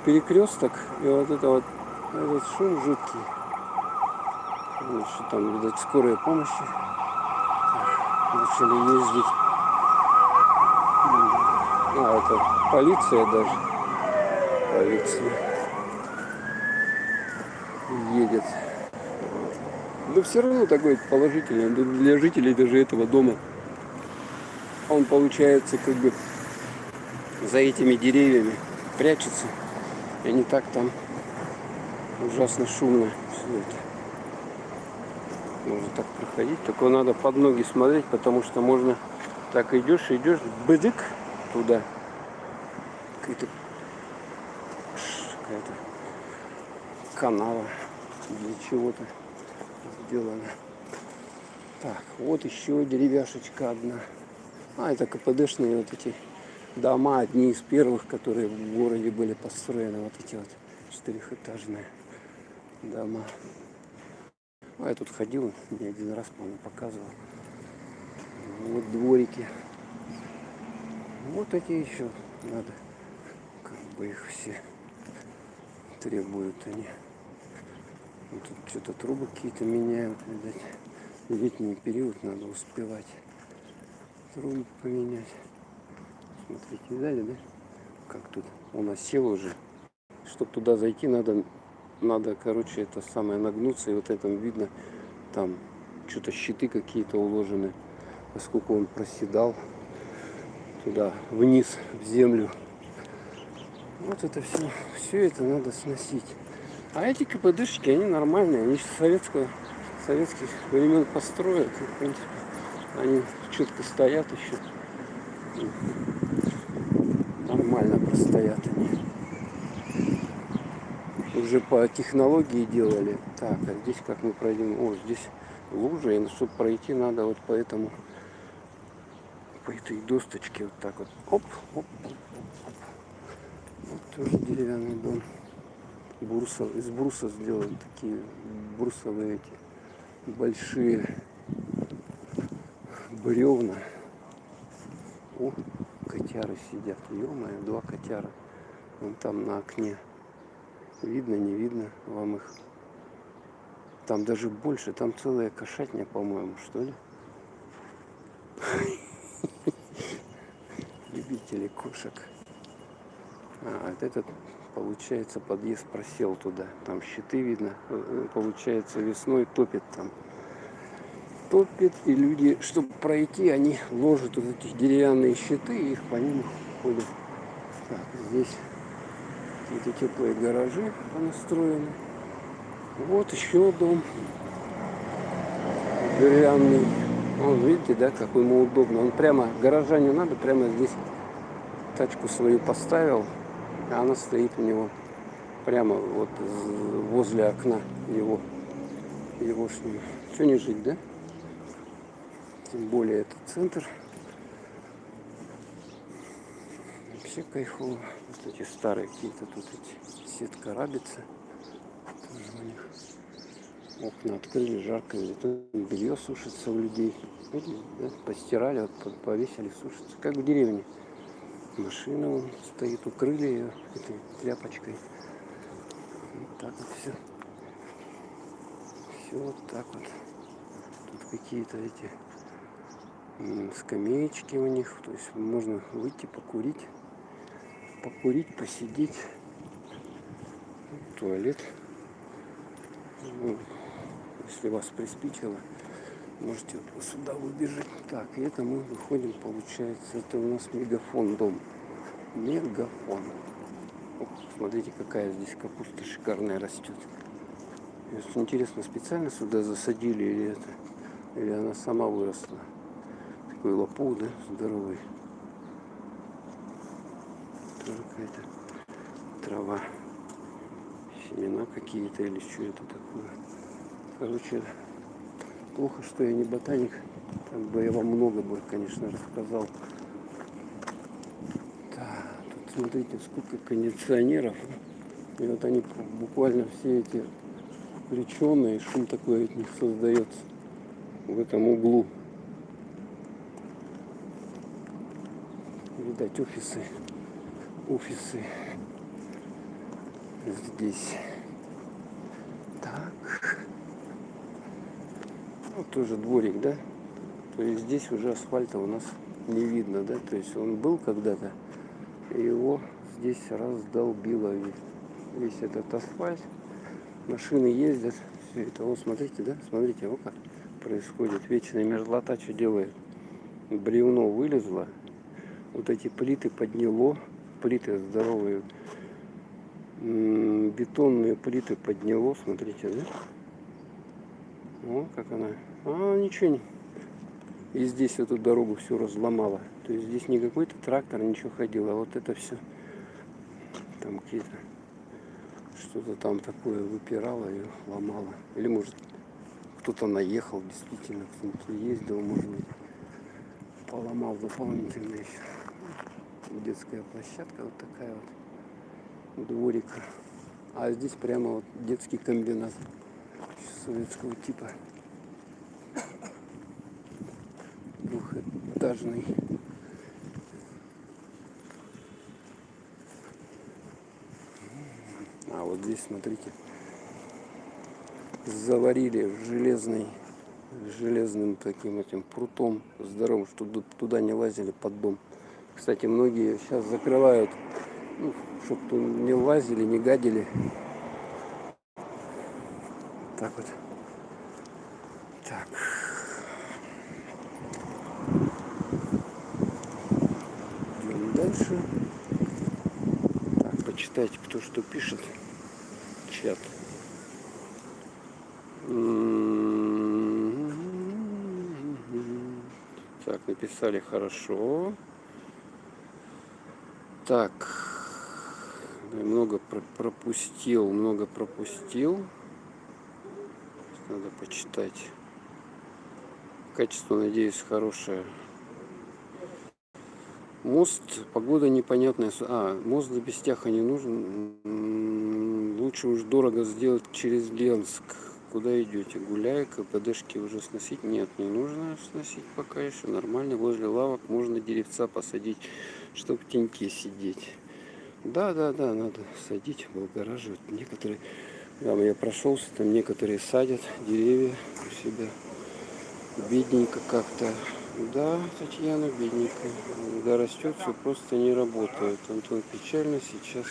S1: перекресток. И вот это вот этот шум жуткий. Вот что там, видать, скорая помощь. Начали ездить. А, это полиция даже. Полиция едет. Но все равно такой положительный для жителей даже этого дома. Он получается как бы за этими деревьями прячется. И не так там ужасно шумно все это. Можно так проходить. Только надо под ноги смотреть, потому что можно так идешь, быдык туда. Какая-то канава для чего-то сделана. Так, вот еще деревяшечка одна. А, это КПДшные вот эти дома, одни из первых, которые в городе были построены. Вот эти вот четырехэтажные дома. А я тут ходил, не один раз, по-моему, показывал. Вот дворики. Вот эти еще надо. Как бы их все требуют они. Вот тут что-то трубы какие-то меняют, видать. В летний период надо успевать трубы поменять. Смотрите, видали, да? Как тут он осел уже. Чтобы туда зайти, надо, короче, это самое нагнуться. И вот этом видно, там что-то щиты какие-то уложены. Поскольку он проседал туда, вниз, в землю. Вот это все это надо сносить. А эти КПДшки, они нормальные, они советских времен построят. И, в принципе, они четко стоят еще. Нормально простоят они. Уже по технологии делали. Так, а здесь как мы пройдем? О, здесь лужа, и чтобы пройти надо вот по этому, по этой досточке вот так вот. Оп, оп, оп, оп. Вот тоже деревянный дом. Из бруса сделаны такие брусовые эти большие бревна. О, котяры сидят. Ё-моё, 2 котяра. Вон там на окне. Видно, не видно вам их. Там даже больше. Там целая кошатня, по-моему, что ли. Любители кошек. А, вот этот, получается, подъезд просел туда. Там щиты видно. Получается, весной топит там. Топит, и люди, чтобы пройти, они ложат вот эти деревянные щиты, и их по ним ходят. Так, здесь какие-то теплые гаражи понастроены. Вот еще дом деревянный. Вон, видите, да, как ему удобно. Он прямо, гаража не надо, прямо здесь тачку свою поставил, а она стоит у него прямо вот возле окна его с ним. Что не жить, да? Тем более это центр. Вообще кайфово. Вот эти старые какие-то тут эти сетка рабица. Тоже у них. Окна открыли, жарко, белье сушится у людей. Видите, да? Постирали, вот, повесили, сушится. Как в деревне. Машина вон стоит, укрыли ее этой тряпочкой. Вот так вот все. Все вот так вот. Тут какие-то эти скамеечки у них. То есть можно выйти покурить, посидеть. Туалет. Ну, если вас приспичило, можете вот сюда выбежать. Так, и это мы выходим, получается, это у нас Мегафон дом. Мегафон. О, смотрите, какая здесь капуста шикарная растет. Интересно, специально сюда засадили или это? Или она сама выросла? Такой лопух, да, здоровый. Тоже какая-то трава. Семена какие-то или что это такое. Короче, плохо, что я не ботаник. Так бы я вам много бы, конечно, рассказал. Да, тут смотрите, сколько кондиционеров. И вот они буквально все эти включенные, шум такой от них создается в этом углу. Видать, офисы здесь. Так. Вот тоже дворик, да? То есть здесь уже асфальта у нас не видно, да? То есть он был когда-то, и его здесь раздолбило весь этот асфальт. Машины ездят, все это. Вот смотрите, да? Смотрите, вот как происходит. Вечная мерзлота что делает? Бревно вылезло, вот эти плиты подняло, плиты здоровые, бетонные плиты подняло, смотрите, да? О, как она. Ничего не. И здесь эту дорогу все разломала. То есть здесь не какой-то трактор, ничего ходил, а вот это все. Там какие-то что-то там такое выпирало и ломало. Или может кто-то наехал, действительно, кто-то ездил, может быть, поломал дополнительно еще. Детская площадка вот такая вот, дворик. А здесь прямо вот детский комбинат советского типа. Двухэтажный. А вот здесь, смотрите, заварили железным таким этим прутом здоровым, чтобы туда не лазили под дом. Кстати, многие сейчас закрывают, чтобы не лазили, не гадили. Так вот. Так. Идем дальше. Так, почитайте, кто что пишет. Чат. Так, написали хорошо. Так, много пропустил. Надо почитать. Качество, надеюсь, хорошее. Мост, погода непонятная. Мост до Бестяха не нужен. Лучше уж дорого сделать через Ленск. Куда идете? Гуляй, КПДшки уже сносить? Нет, не нужно сносить пока еще. Нормально, возле лавок можно деревца посадить, чтобы в теньке сидеть. Да, надо садить, облагораживать. Некоторые, я прошелся, там некоторые садят деревья у себя. Бедненько как-то. Да, Татьяна, бедненько. Когда растет, все просто не работает. Антон, печально сейчас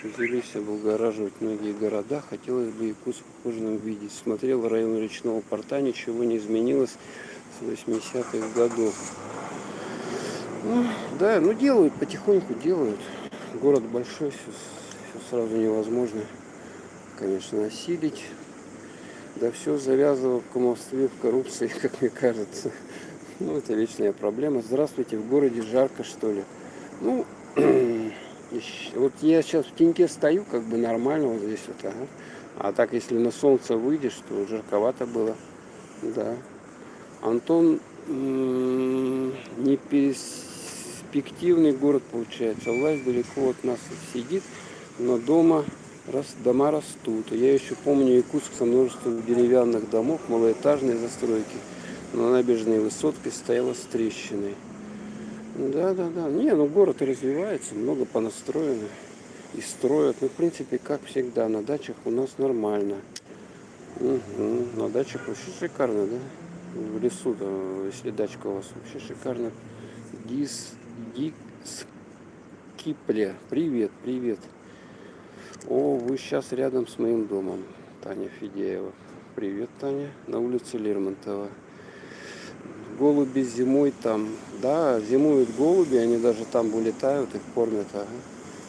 S1: взялись облагораживать многие города. Хотелось бы Якутск в кожаном видеть. Смотрел район речного порта, ничего не изменилось с 80-х годов. Делают, потихоньку делают. Город большой, все сразу невозможно, конечно, осилить. Да все завязывало в кумовстве, в коррупции, как мне кажется. Это вечная проблема. Здравствуйте, в городе жарко, что ли? Вот я сейчас в теньке стою, как бы нормально вот здесь вот, ага. А так, если на солнце выйдешь, то жарковато было. Да. Антон, не перспективный город получается. Власть далеко от нас сидит, но дома растут. Я еще помню Якутск со множеством деревянных домов, малоэтажные застройки. На набережной высотке стояла с трещиной. Да. Город развивается, много понастроено. И строят. В принципе, как всегда, на дачах у нас нормально. На дачах вообще шикарно, да? В лесу, если дачка у вас вообще шикарно. Кипле. Привет. Вы сейчас рядом с моим домом. Таня Федеева. Привет, Таня. На улице Лермонтова. Голуби зимой там. Да, зимуют голуби, они даже там улетают, их кормят. Ага.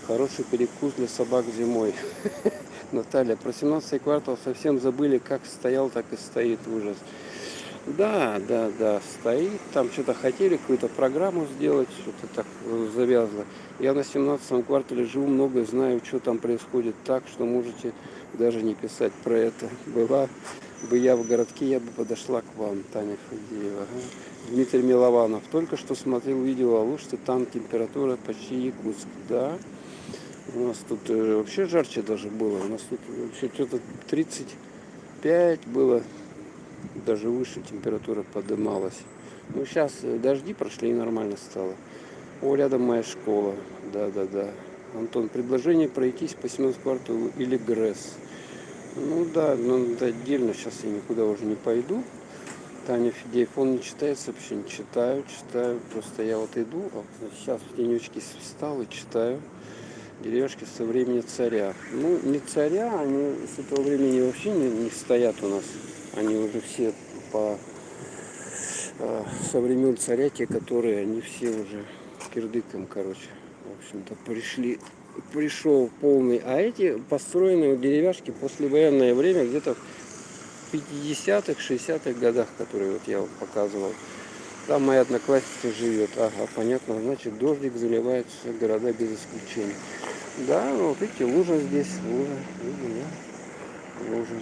S1: Хороший перекус для собак зимой. Наталья, про 17-й квартал совсем забыли, как стоял, так и стоит, ужас. Да, да, да, стоит. Там что-то хотели, какую-то программу сделать, что-то так завязано. Я на 17-м квартале живу много, знаю, что там происходит так, что можете даже не писать про это. Была бы я в городке, я бы подошла к вам, Таня Фадеева. Ага. Дмитрий Милованов. Только что смотрел видео о Алуште, там температура почти Якутск. Да, у нас тут вообще жарче даже было. У нас тут вообще что-то 35 было. Даже выше температура поднималась. Ну, сейчас дожди прошли и нормально стало. О, рядом моя школа. Да, да, да. Антон, предложение пройтись по 17 кварталу или ГРЭС. Ну да, но это отдельно. Сейчас я никуда уже не пойду. Таня Федеев, он не читается, вообще не читаю, читаю. Просто я вот иду, сейчас в тенечке встал и читаю. Деревяшки со времени царя. Ну, не царя, они с этого времени вообще не стоят у нас. Они уже все по со времен царя, те, которые, они все уже кирдыком, короче. В общем-то, пришел полный. А эти построенные деревяшки послевоенное время, где-то в 50-х, 60-х годах, которые вот я вот показывал. Там моя одноклассница живет. Ага, понятно, значит, дождик заливает все города без исключения. Да, ну, вот видите, лужа здесь, лужа, видите, да? Лужа.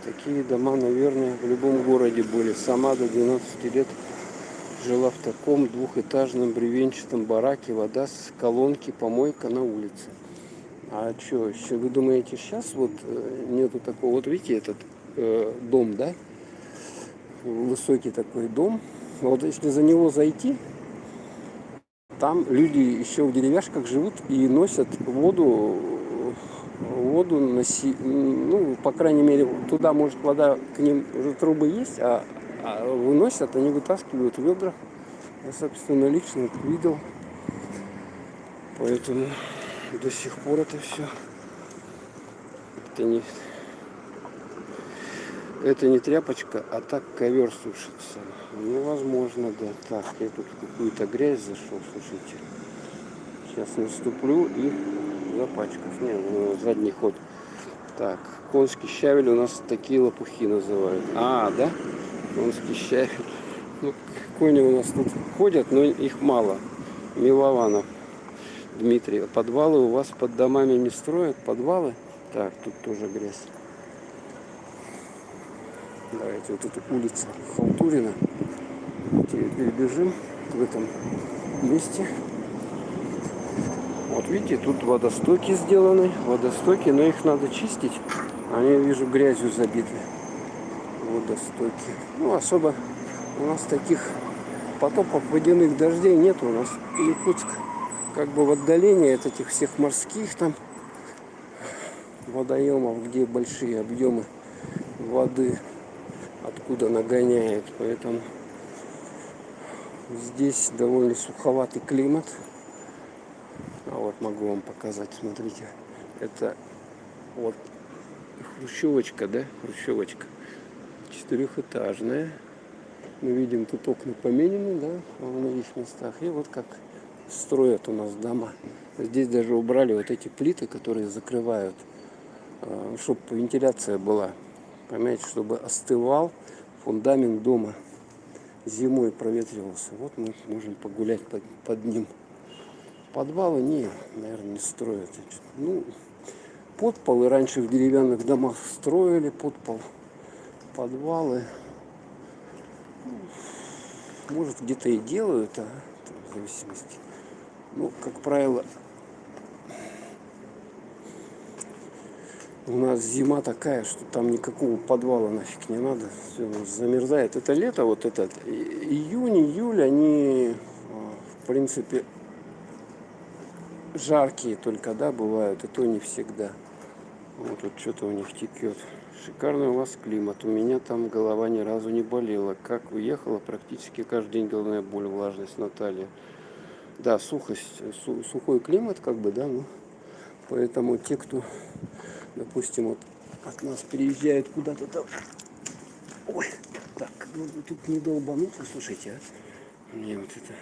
S1: Такие дома, наверное, в любом городе были. Сама до 12 лет жила в таком двухэтажном бревенчатом бараке, вода с колонки, помойка на улице. А что, еще вы думаете, сейчас вот нету такого, вот видите этот дом, да? Высокий такой дом. Вот если за него зайти, там люди еще в деревяшках живут и носят воду ну, по крайней мере, туда, может, вода, к ним уже трубы есть, а выносят, они вытаскивают в ведрах. Я, собственно, лично это видел. Поэтому до сих пор это все. Это не тряпочка, а так ковер сушится. Ну, возможно, да. Так, я тут какую-то грязь зашел, слушайте. Сейчас наступлю и запачкаюсь. Не, ну, задний ход. Так, конский щавель у нас такие лопухи называют. А, да? Конский щавель. Ну, кони у нас тут ходят, но их мало. Милованов Дмитрий. Подвалы у вас под домами не строят? Подвалы? Так, тут тоже грязь. Давайте вот эту улицу Халтурина перебежим в этом месте. Вот видите, тут водостоки сделаны. Водостоки, но их надо чистить. Они, вижу, грязью забиты. Водостоки. Ну, особо у нас таких потопов водяных дождей нет. У нас Якутск как бы в отдалении от этих всех морских там водоемов, где большие объемы воды откуда нагоняет. Поэтому здесь довольно суховатый климат. А вот могу вам показать, смотрите. Это вот хрущевочка, да? Хрущевочка. Четырехэтажная. Мы видим, тут окна поменены, да, во многих местах. И вот как строят у нас дома. Здесь даже убрали вот эти плиты, которые закрывают, чтобы вентиляция была. Понимаете, чтобы остывал фундамент дома. Зимой проветривался. Вот мы можем погулять под ним. Подвалы наверное, не строят. Ну, подполы раньше в деревянных домах строили, подпол, подвалы. Может, где-то и делают, в зависимости. Ну, как правило, у нас зима такая, что там никакого подвала нафиг не надо. Все у нас замерзает. Это лето, вот этот июнь, июль, они, в принципе, жаркие только, да, бывают, и то не всегда. Вот тут что-то у них текет. Шикарный у вас климат. У меня там голова ни разу не болела. Как уехала, практически каждый день головная боль, влажность, Наталья. Да, сухость, сухой климат, как бы, да, ну, поэтому те, кто, допустим, вот от нас переезжают куда-то там. Ой, так, ну, тут не долбануться, слушайте, а. Мне вот это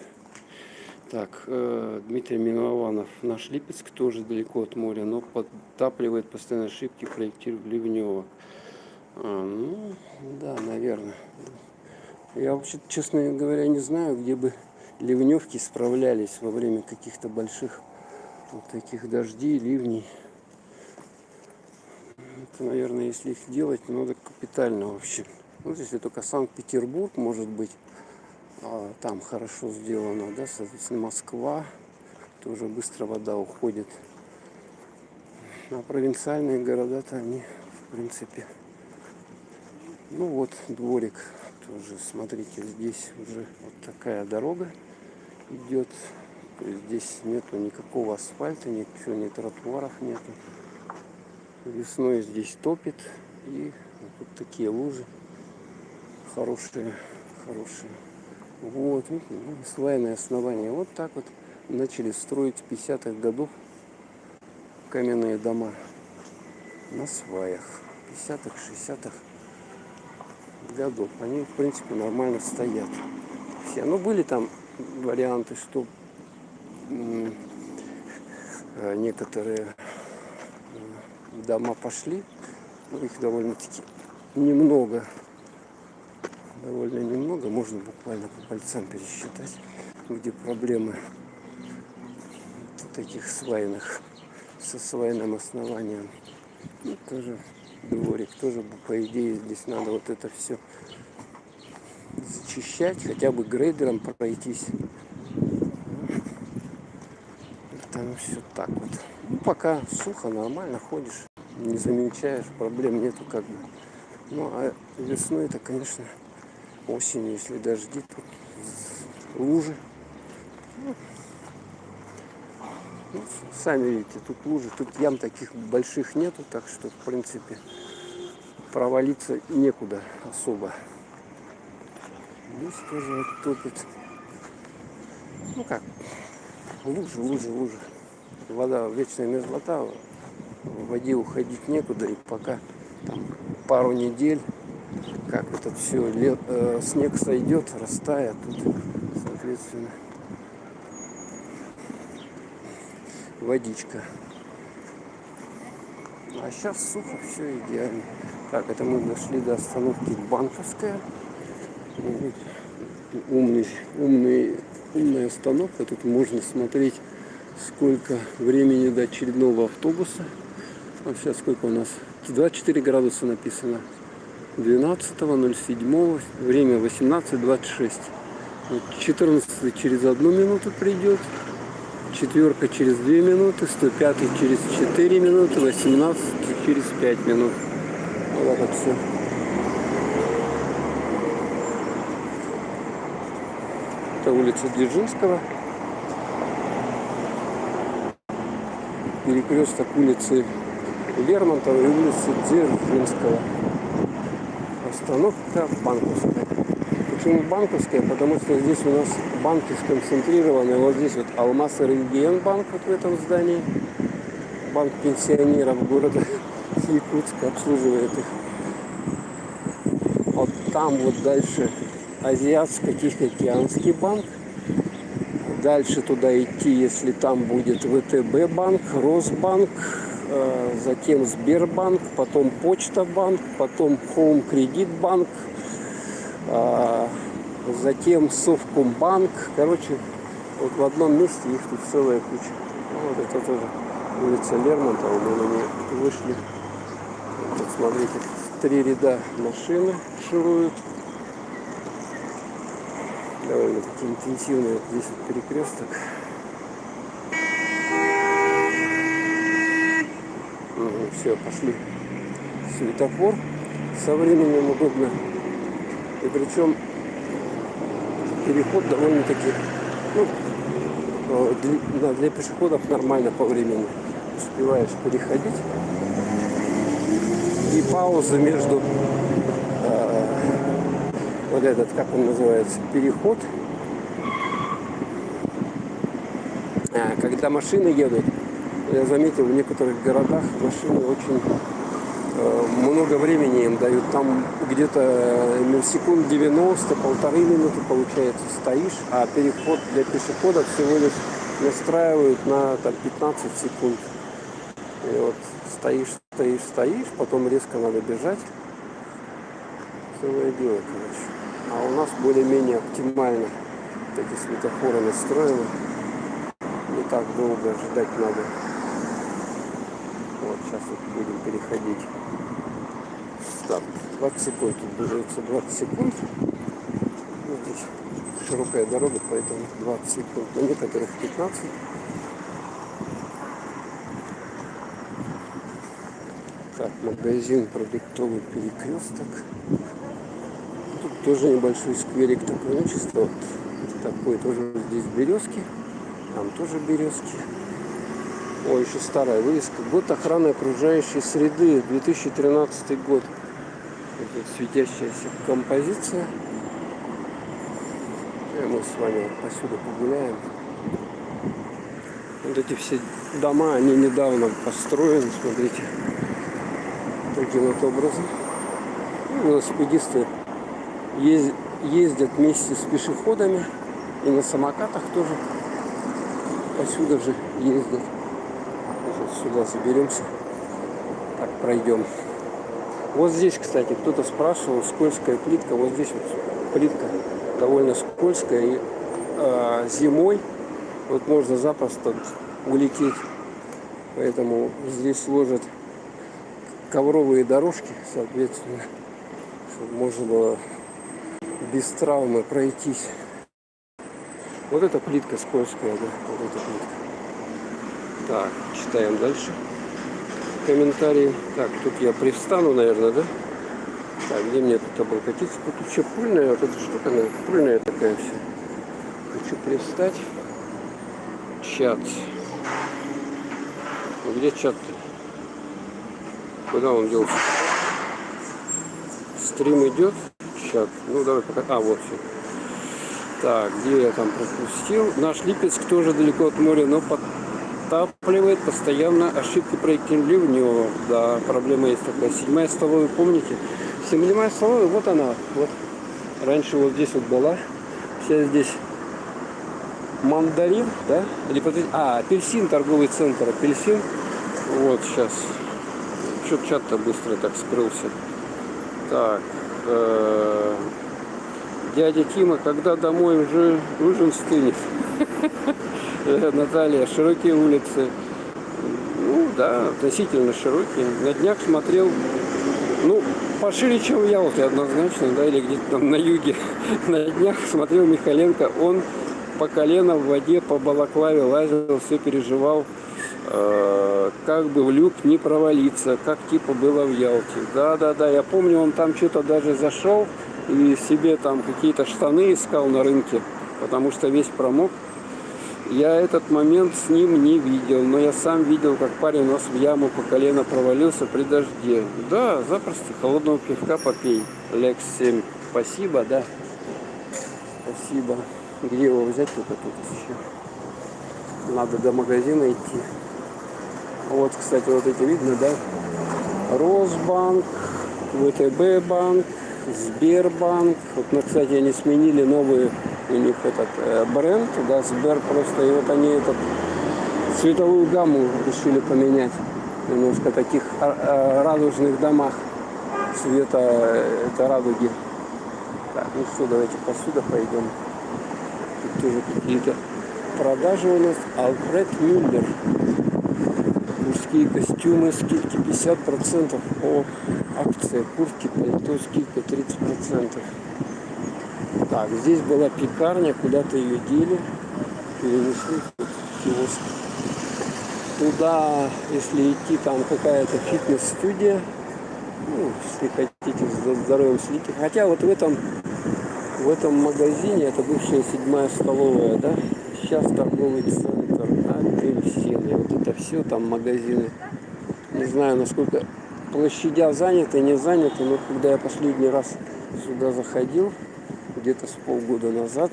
S1: Так, Дмитрий Милованов. Наш Липецк тоже далеко от моря, но подтапливает постоянно ошибки проектирования ливневок. Ну, да, наверное. Я вообще, честно говоря, не знаю, где бы ливневки справлялись во время каких-то больших вот таких дождей, ливней. Это, наверное, если их делать, надо капитально вообще. Вот если только Санкт-Петербург, может быть, там хорошо сделано, да, соответственно, Москва, тоже быстро вода уходит. А провинциальные города-то они, в принципе, ну вот дворик тоже, смотрите, здесь уже вот такая дорога идет. То есть здесь нету никакого асфальта, ничего, ни тротуаров нету. Весной здесь топит, и вот такие лужи хорошие. Вот, свайное основание. Вот так вот начали строить в 50-х годов каменные дома на сваях. 50-х, 60-х годов. Они, в принципе, нормально стоят. Все. Ну, были там варианты, что некоторые дома пошли. Но их довольно-таки немного. Довольно немного. Можно буквально по пальцам пересчитать, где проблемы таких свайных, со свайным основанием. Ну, тоже дворик, тоже, по идее, здесь надо вот это все зачищать, хотя бы грейдером пройтись. Там все так вот. Ну, пока сухо, нормально ходишь, не замечаешь, проблем нету как бы. Ну, а весной это, конечно, осенью, если дожди, тут лужи. Ну, сами видите, тут лужи, тут ям таких больших нету, так что, в принципе, провалиться некуда особо. Здесь тоже вот топит. Ну как, лужи. Вода, вечная мерзлота, в воде уходить некуда, и пока там пару недель, как это все, снег сойдет, растает, тут, соответственно, водичка. А сейчас сухо, все идеально. Так, это мы дошли до остановки Банковская. Умная остановка. Тут можно смотреть, сколько времени до очередного автобуса. А сейчас сколько у нас? 24 градуса написано. 12.07. Время 18:26. 14 через 1 минуту придет. 4 через 2 минуты. 105 через 4 минуты. 18 через 5 минут. Вот так вот все. Это улица Дзержинского. Перекресток улицы Лермонтова и улицы Дзержинского. Остановка Банковская. Почему Банковская? Потому что здесь у нас банки сконцентрированы. Вот здесь вот Алмаз и Регионбанк вот в этом здании. Банк пенсионеров города Якутска обслуживает их. Вот там вот дальше Азиатско-Тихоокеанский банк. Дальше туда идти, если там будет ВТБ банк, Росбанк, затем Сбербанк, потом Почта банк, потом Хоум Кредит банк, затем Совкомбанк. Короче, вот в одном месте их тут целая куча. Вот это тоже улица Лермонтова, мы на ней вышли. Вот, смотрите, 3 ряда машины шируют. Довольно-таки интенсивный вот здесь вот перекресток. Все, пошли. Светофор. Со временем удобно. И причем переход довольно-таки, для пешеходов нормально по времени. Успеваешь переходить. И пауза между вот этот, как он называется, переход. Когда машины едут, я заметил, в некоторых городах машины очень много времени им дают. Там где-то секунд 90, полторы минуты, получается, стоишь, а переход для пешеходов всего лишь настраивают на там, 15 секунд. И вот стоишь, потом резко надо бежать. Целое дело, короче. А у нас более-менее оптимально эти светофоры настроены. Не так долго ждать надо. Вот сейчас вот будем переходить. Старт. 20 секунд. Тут дается 20 секунд. Вот здесь широкая дорога, поэтому 20 секунд. На некоторых 15. Так, магазин продуктовый перекресток. Тут тоже небольшой скверик такой общества. Вот такой тоже здесь березки. Там тоже березки. Ой, еще старая вывеска. Год охраны окружающей среды. 2013 год. Вот светящаяся композиция. И мы с вами посюда погуляем. Вот эти все дома, они недавно построены, смотрите. Таким вот образом. И велосипедисты ездят вместе с пешеходами. И на самокатах тоже посюда же ездят. Сейчас сюда заберемся. Так, пройдем. Вот здесь, кстати, кто-то спрашивал, скользкая плитка. Вот здесь вот плитка довольно скользкая. И зимой вот можно запросто улететь. Поэтому здесь сложат ковровые дорожки, соответственно, чтобы можно было без травмы пройтись. Вот эта плитка скользкая, да, вот эта плитка. Так, читаем дальше комментарии. Так, тут я привстану, наверное, да? Так, где мне тут облокотиться? Тут еще пыльная, вот эта штука, она пыльная такая все. Хочу привстать. Чат. Где чат-то? Куда он делся? Стрим идет. Чат. Ну, давай пока. А, вот все. Так, где я там пропустил? Наш Липецк тоже далеко от моря, но подтапливает постоянно. Ошибки проектировали в него. Да, проблема есть такая. 7-я столовая, помните? 7-я столовая, вот она. Вот. Раньше вот здесь вот была. Сейчас здесь мандарин, да? Или апельсин, торговый центр. Апельсин. Вот сейчас. Что-то чат-то быстро так скрылся. Так. Дядя Тима, когда домой уже ужин стынет? Наталья, широкие улицы. Ну да, относительно широкие. На днях смотрел, ну, пошире, чем в Ялте однозначно, да, или где-то там на юге. На днях смотрел Михаленко, он по колено в воде, по балаклаве лазил, все переживал, как бы в люк не провалиться, как типа было в Ялте. Да, я помню, он там что-то даже зашел и себе там какие-то штаны искал на рынке, потому что весь промок. Я этот момент с ним не видел, но я сам видел, как парень у нас в яму по колено провалился при дожде. Да, запросто, холодного пивка попей. Лекс 7. Спасибо, да. Спасибо. Где его взять только тут еще? Надо до магазина идти. Вот, кстати, вот эти видно, да? Росбанк, ВТБ банк, Сбербанк. Вот, кстати, они сменили новые у них этот бренд, да, Сбер просто. И вот они этот цветовую гамму решили поменять. Немножко таких радужных домах цвета это радуги. Так, ну что, давайте посюда пойдем. Тут тоже какие-то продажи у нас. Альфред Мюллер. Мужские костюмы, скидки 50%. О, акция, куртки, пальто, скидка 30%. Так, здесь была пекарня, куда-то ее дели, перенесли в киоск. Туда, если идти, там какая-то фитнес-студия. Ну, если хотите за здоровьем следить. Хотя вот в этом магазине, это бывшая 7-я столовая, да, сейчас торговый центр Апельсин. И вот это все там магазины. Не знаю, насколько площадя заняты, не заняты, но когда я последний раз сюда заходил, где-то с полгода назад,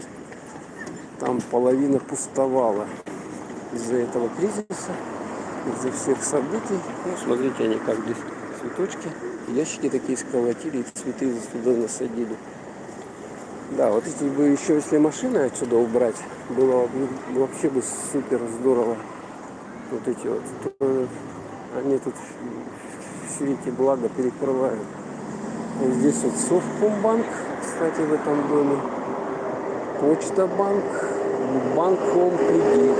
S1: там половина пустовала из-за этого кризиса, из-за всех событий. Ну, смотрите, они как здесь цветочки. Ящики такие сколотили, и цветы туда насадили. Да, вот эти бы еще, если машины отсюда убрать, было бы вообще бы супер здорово. Вот эти вот. Они тут все эти блага перекрывают. Вот здесь вот Совкомбанк, кстати, в этом доме. Почта-банк, банк Home Кредит.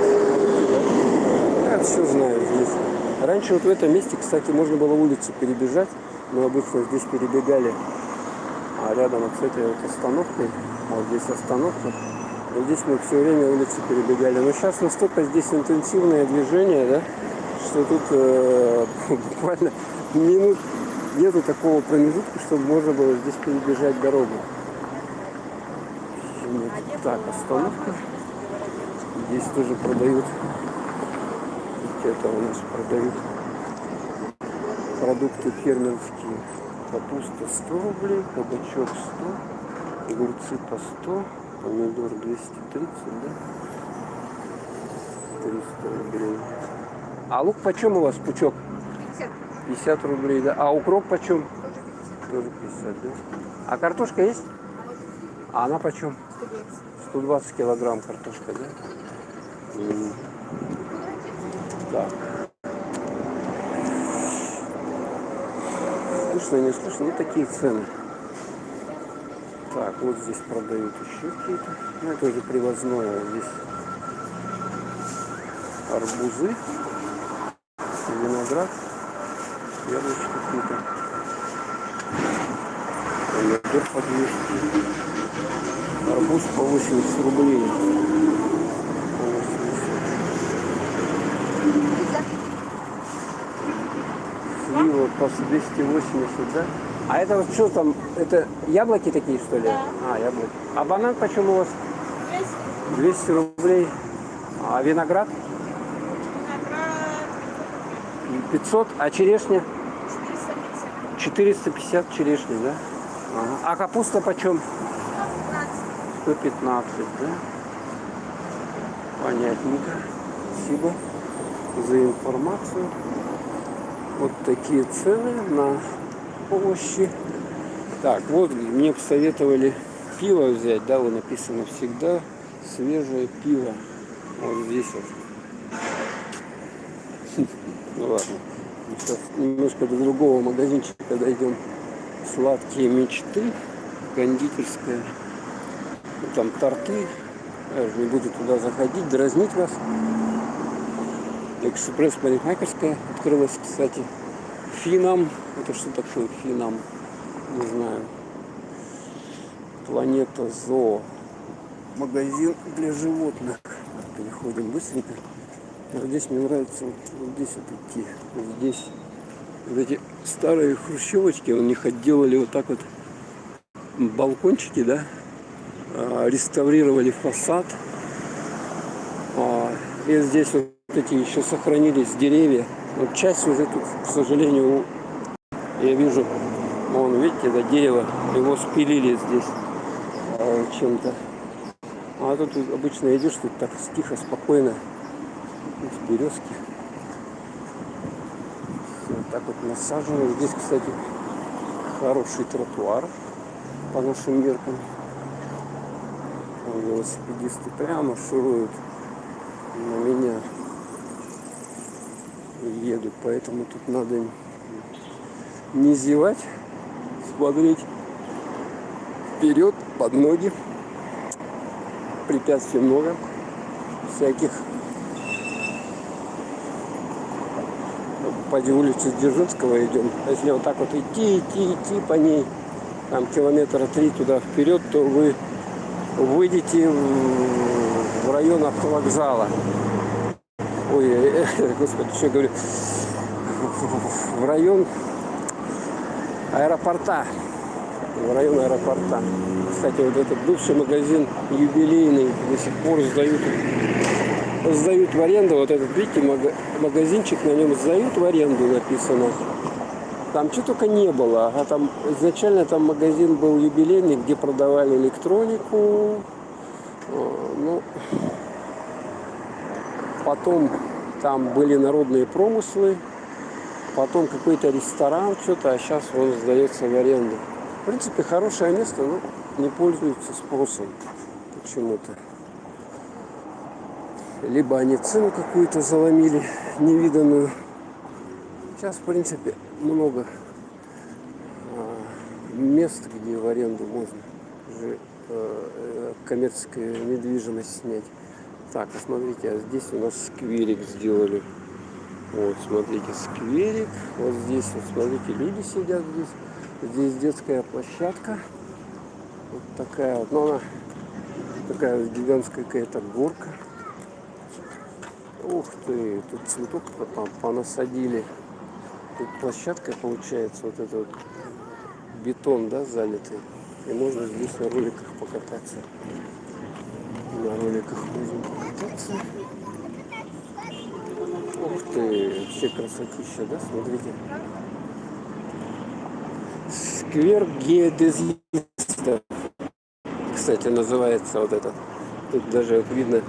S1: Я все знаю здесь. Раньше вот в этом месте, кстати, можно было улицу перебежать. Мы обычно здесь перебегали. А рядом вот с этой вот остановкой, вот здесь остановка, и здесь мы все время улицу перебегали. Но сейчас настолько здесь интенсивное движение, да, что тут буквально минут нету такого промежутка, чтобы можно было здесь перебежать дорогу. Так, остановка. Здесь тоже продают. Это у нас продают продукты фермерские. Капуста 100 рублей, кабачок 100, огурцы по 100, помидор 230, да? 300 рублей. А лук почем у вас, пучок?
S2: 50.
S1: 50 рублей, да? А укроп почем? Тоже 50, да? А картошка есть? А она почем?
S2: 120.
S1: 120 килограмм картошка, да? Так. Слышно, не слышно, ну такие цены. Так, вот здесь продают еще какие-то. Ну, это уже привозное. Здесь арбузы, виноград, яблочки какие-то. Помидор по 200. Арбуз по 80 рублей. Слива по 280, да? А это вот что там? Это яблоки такие, что ли?
S2: Да.
S1: А, яблоки. А банан почем у вас?
S2: 200.
S1: 200 рублей. А виноград?
S2: Виноград
S1: 500. А черешня?
S2: 450.
S1: 450 черешня, да? Ага. А капуста почем? 115, да? Понятненько. Спасибо за информацию. Вот такие цены на овощи. Так, вот мне посоветовали пиво взять, да, вот написано всегда свежее пиво. Вот здесь вот. Ну ладно. Сейчас немножко до другого магазинчика дойдем. Сладкие мечты. Кондитерская. Там торты. Я же не буду туда заходить, дразнить вас. Экспресс-парикмахерская открылась, кстати. Финам. Это что такое Финам? Не знаю. Планета Зоо. Магазин для животных. Переходим быстренько. Вот здесь мне нравится вот здесь вот идти. Вот здесь вот эти старые хрущевочки, у них отделали вот так вот балкончики, да? Реставрировали фасад. И здесь вот эти еще сохранились деревья. Вот часть уже тут, к сожалению, я вижу, вон, видите, это дерево, его спилили здесь чем-то. А тут обычно идешь, тут так тихо, спокойно. Здесь березки. Все вот так вот насажено. Здесь, кстати, хороший тротуар по нашим меркам. Велосипедисты прямо шуруют на меня и едут, поэтому тут надо не зевать, смотреть вперед, под ноги. Препятствий много, всяких. По улице Дзержинского идем. Если вот так вот идти по ней, там километра 3 туда вперед, то вы выйдете в район автовокзала. Ой, господи, что я говорю? В район аэропорта. В район аэропорта. Кстати, вот этот бывший магазин юбилейный до сих пор сдают в аренду. Вот этот, видите, магазинчик, на нем сдают в аренду написано. Там что только не было. А там изначально там магазин был юбилейный, где продавали электронику. Ну, потом там были народные промыслы. потом какой-то ресторан, что-то, а сейчас он сдается в аренду. В принципе, хорошее место, но не пользуется спросом почему-то. Либо они цену какую-то заломили, невиданную. Сейчас, в принципе, много мест, где в аренду можно уже коммерческую недвижимость снять. Так, а смотрите, а здесь у нас скверик сделали. Вот, смотрите, скверик. Вот здесь, вот, смотрите, люди сидят здесь. Здесь детская площадка. Вот такая вот, но она такая вот гигантская какая-то горка. Ух ты, тут цветок понасадили. Тут площадка получается, вот это вот бетон, да, залитый. И можно здесь на роликах покататься. На роликах можно покататься. Ух ты, вообще красотища, да, смотрите. Сквер геодезистов, кстати, называется вот этот. Тут даже вот видно,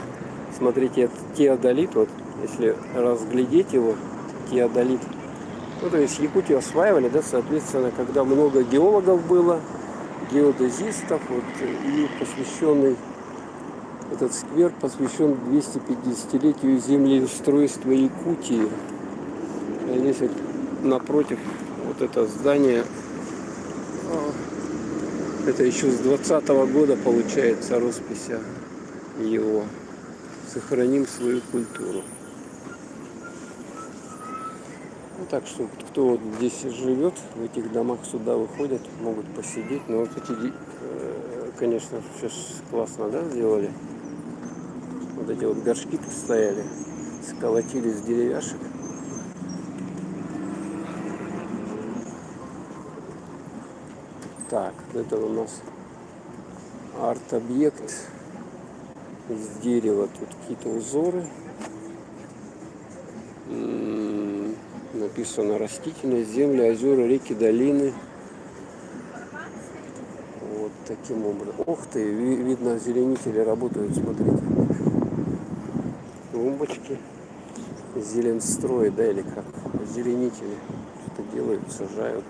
S1: смотрите, это теодолит, вот, если разглядеть его, теодолит. Ну, то есть Якутию осваивали, да, соответственно, когда много геологов было, геодезистов, вот, и посвященный этот сквер посвящен 250-летию землеустройства Якутии. И здесь вот напротив вот это здание, это еще с 20-го года получается роспись его. Сохраним свою культуру. Ну, так что кто вот здесь живет, в этих домах сюда выходят, могут посидеть. Но вот эти, конечно, сейчас классно, да, сделали. Вот эти вот горшки стояли, сколотили с деревяшек. Так, это у нас арт-объект из дерева. Тут какие-то узоры. Написано растительность, земли, озера, реки, долины. Вот таким образом. Ух ты, видно, озеленители работают, смотрите. Клумбочки. Зеленстрой, да, или как? Озеленители что-то делают, сажают.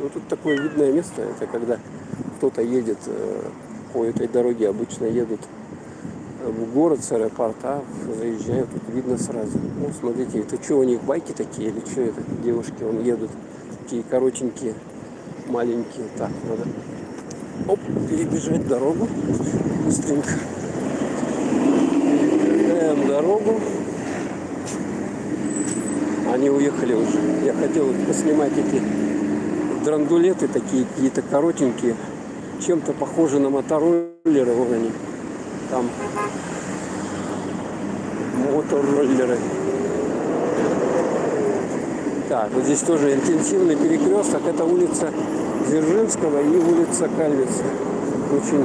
S1: Ну, тут такое видное место, это когда кто-то едет по этой дороге, обычно едут в город с аэропорта, заезжают, тут видно сразу. Ну, смотрите, это что, у них байки такие, или что это, девушки, вон едут, такие коротенькие, маленькие. Так, надо, оп, перебежать дорогу, быстренько. Перебегаем дорогу. Они уехали уже. Я хотел поснимать эти драндулеты такие, какие-то коротенькие, чем-то похожи на мотороллеры, вот они. Там мотороллеры. Так, вот здесь тоже интенсивный перекресток. Это улица Дзержинского и улица Кальвица. Очень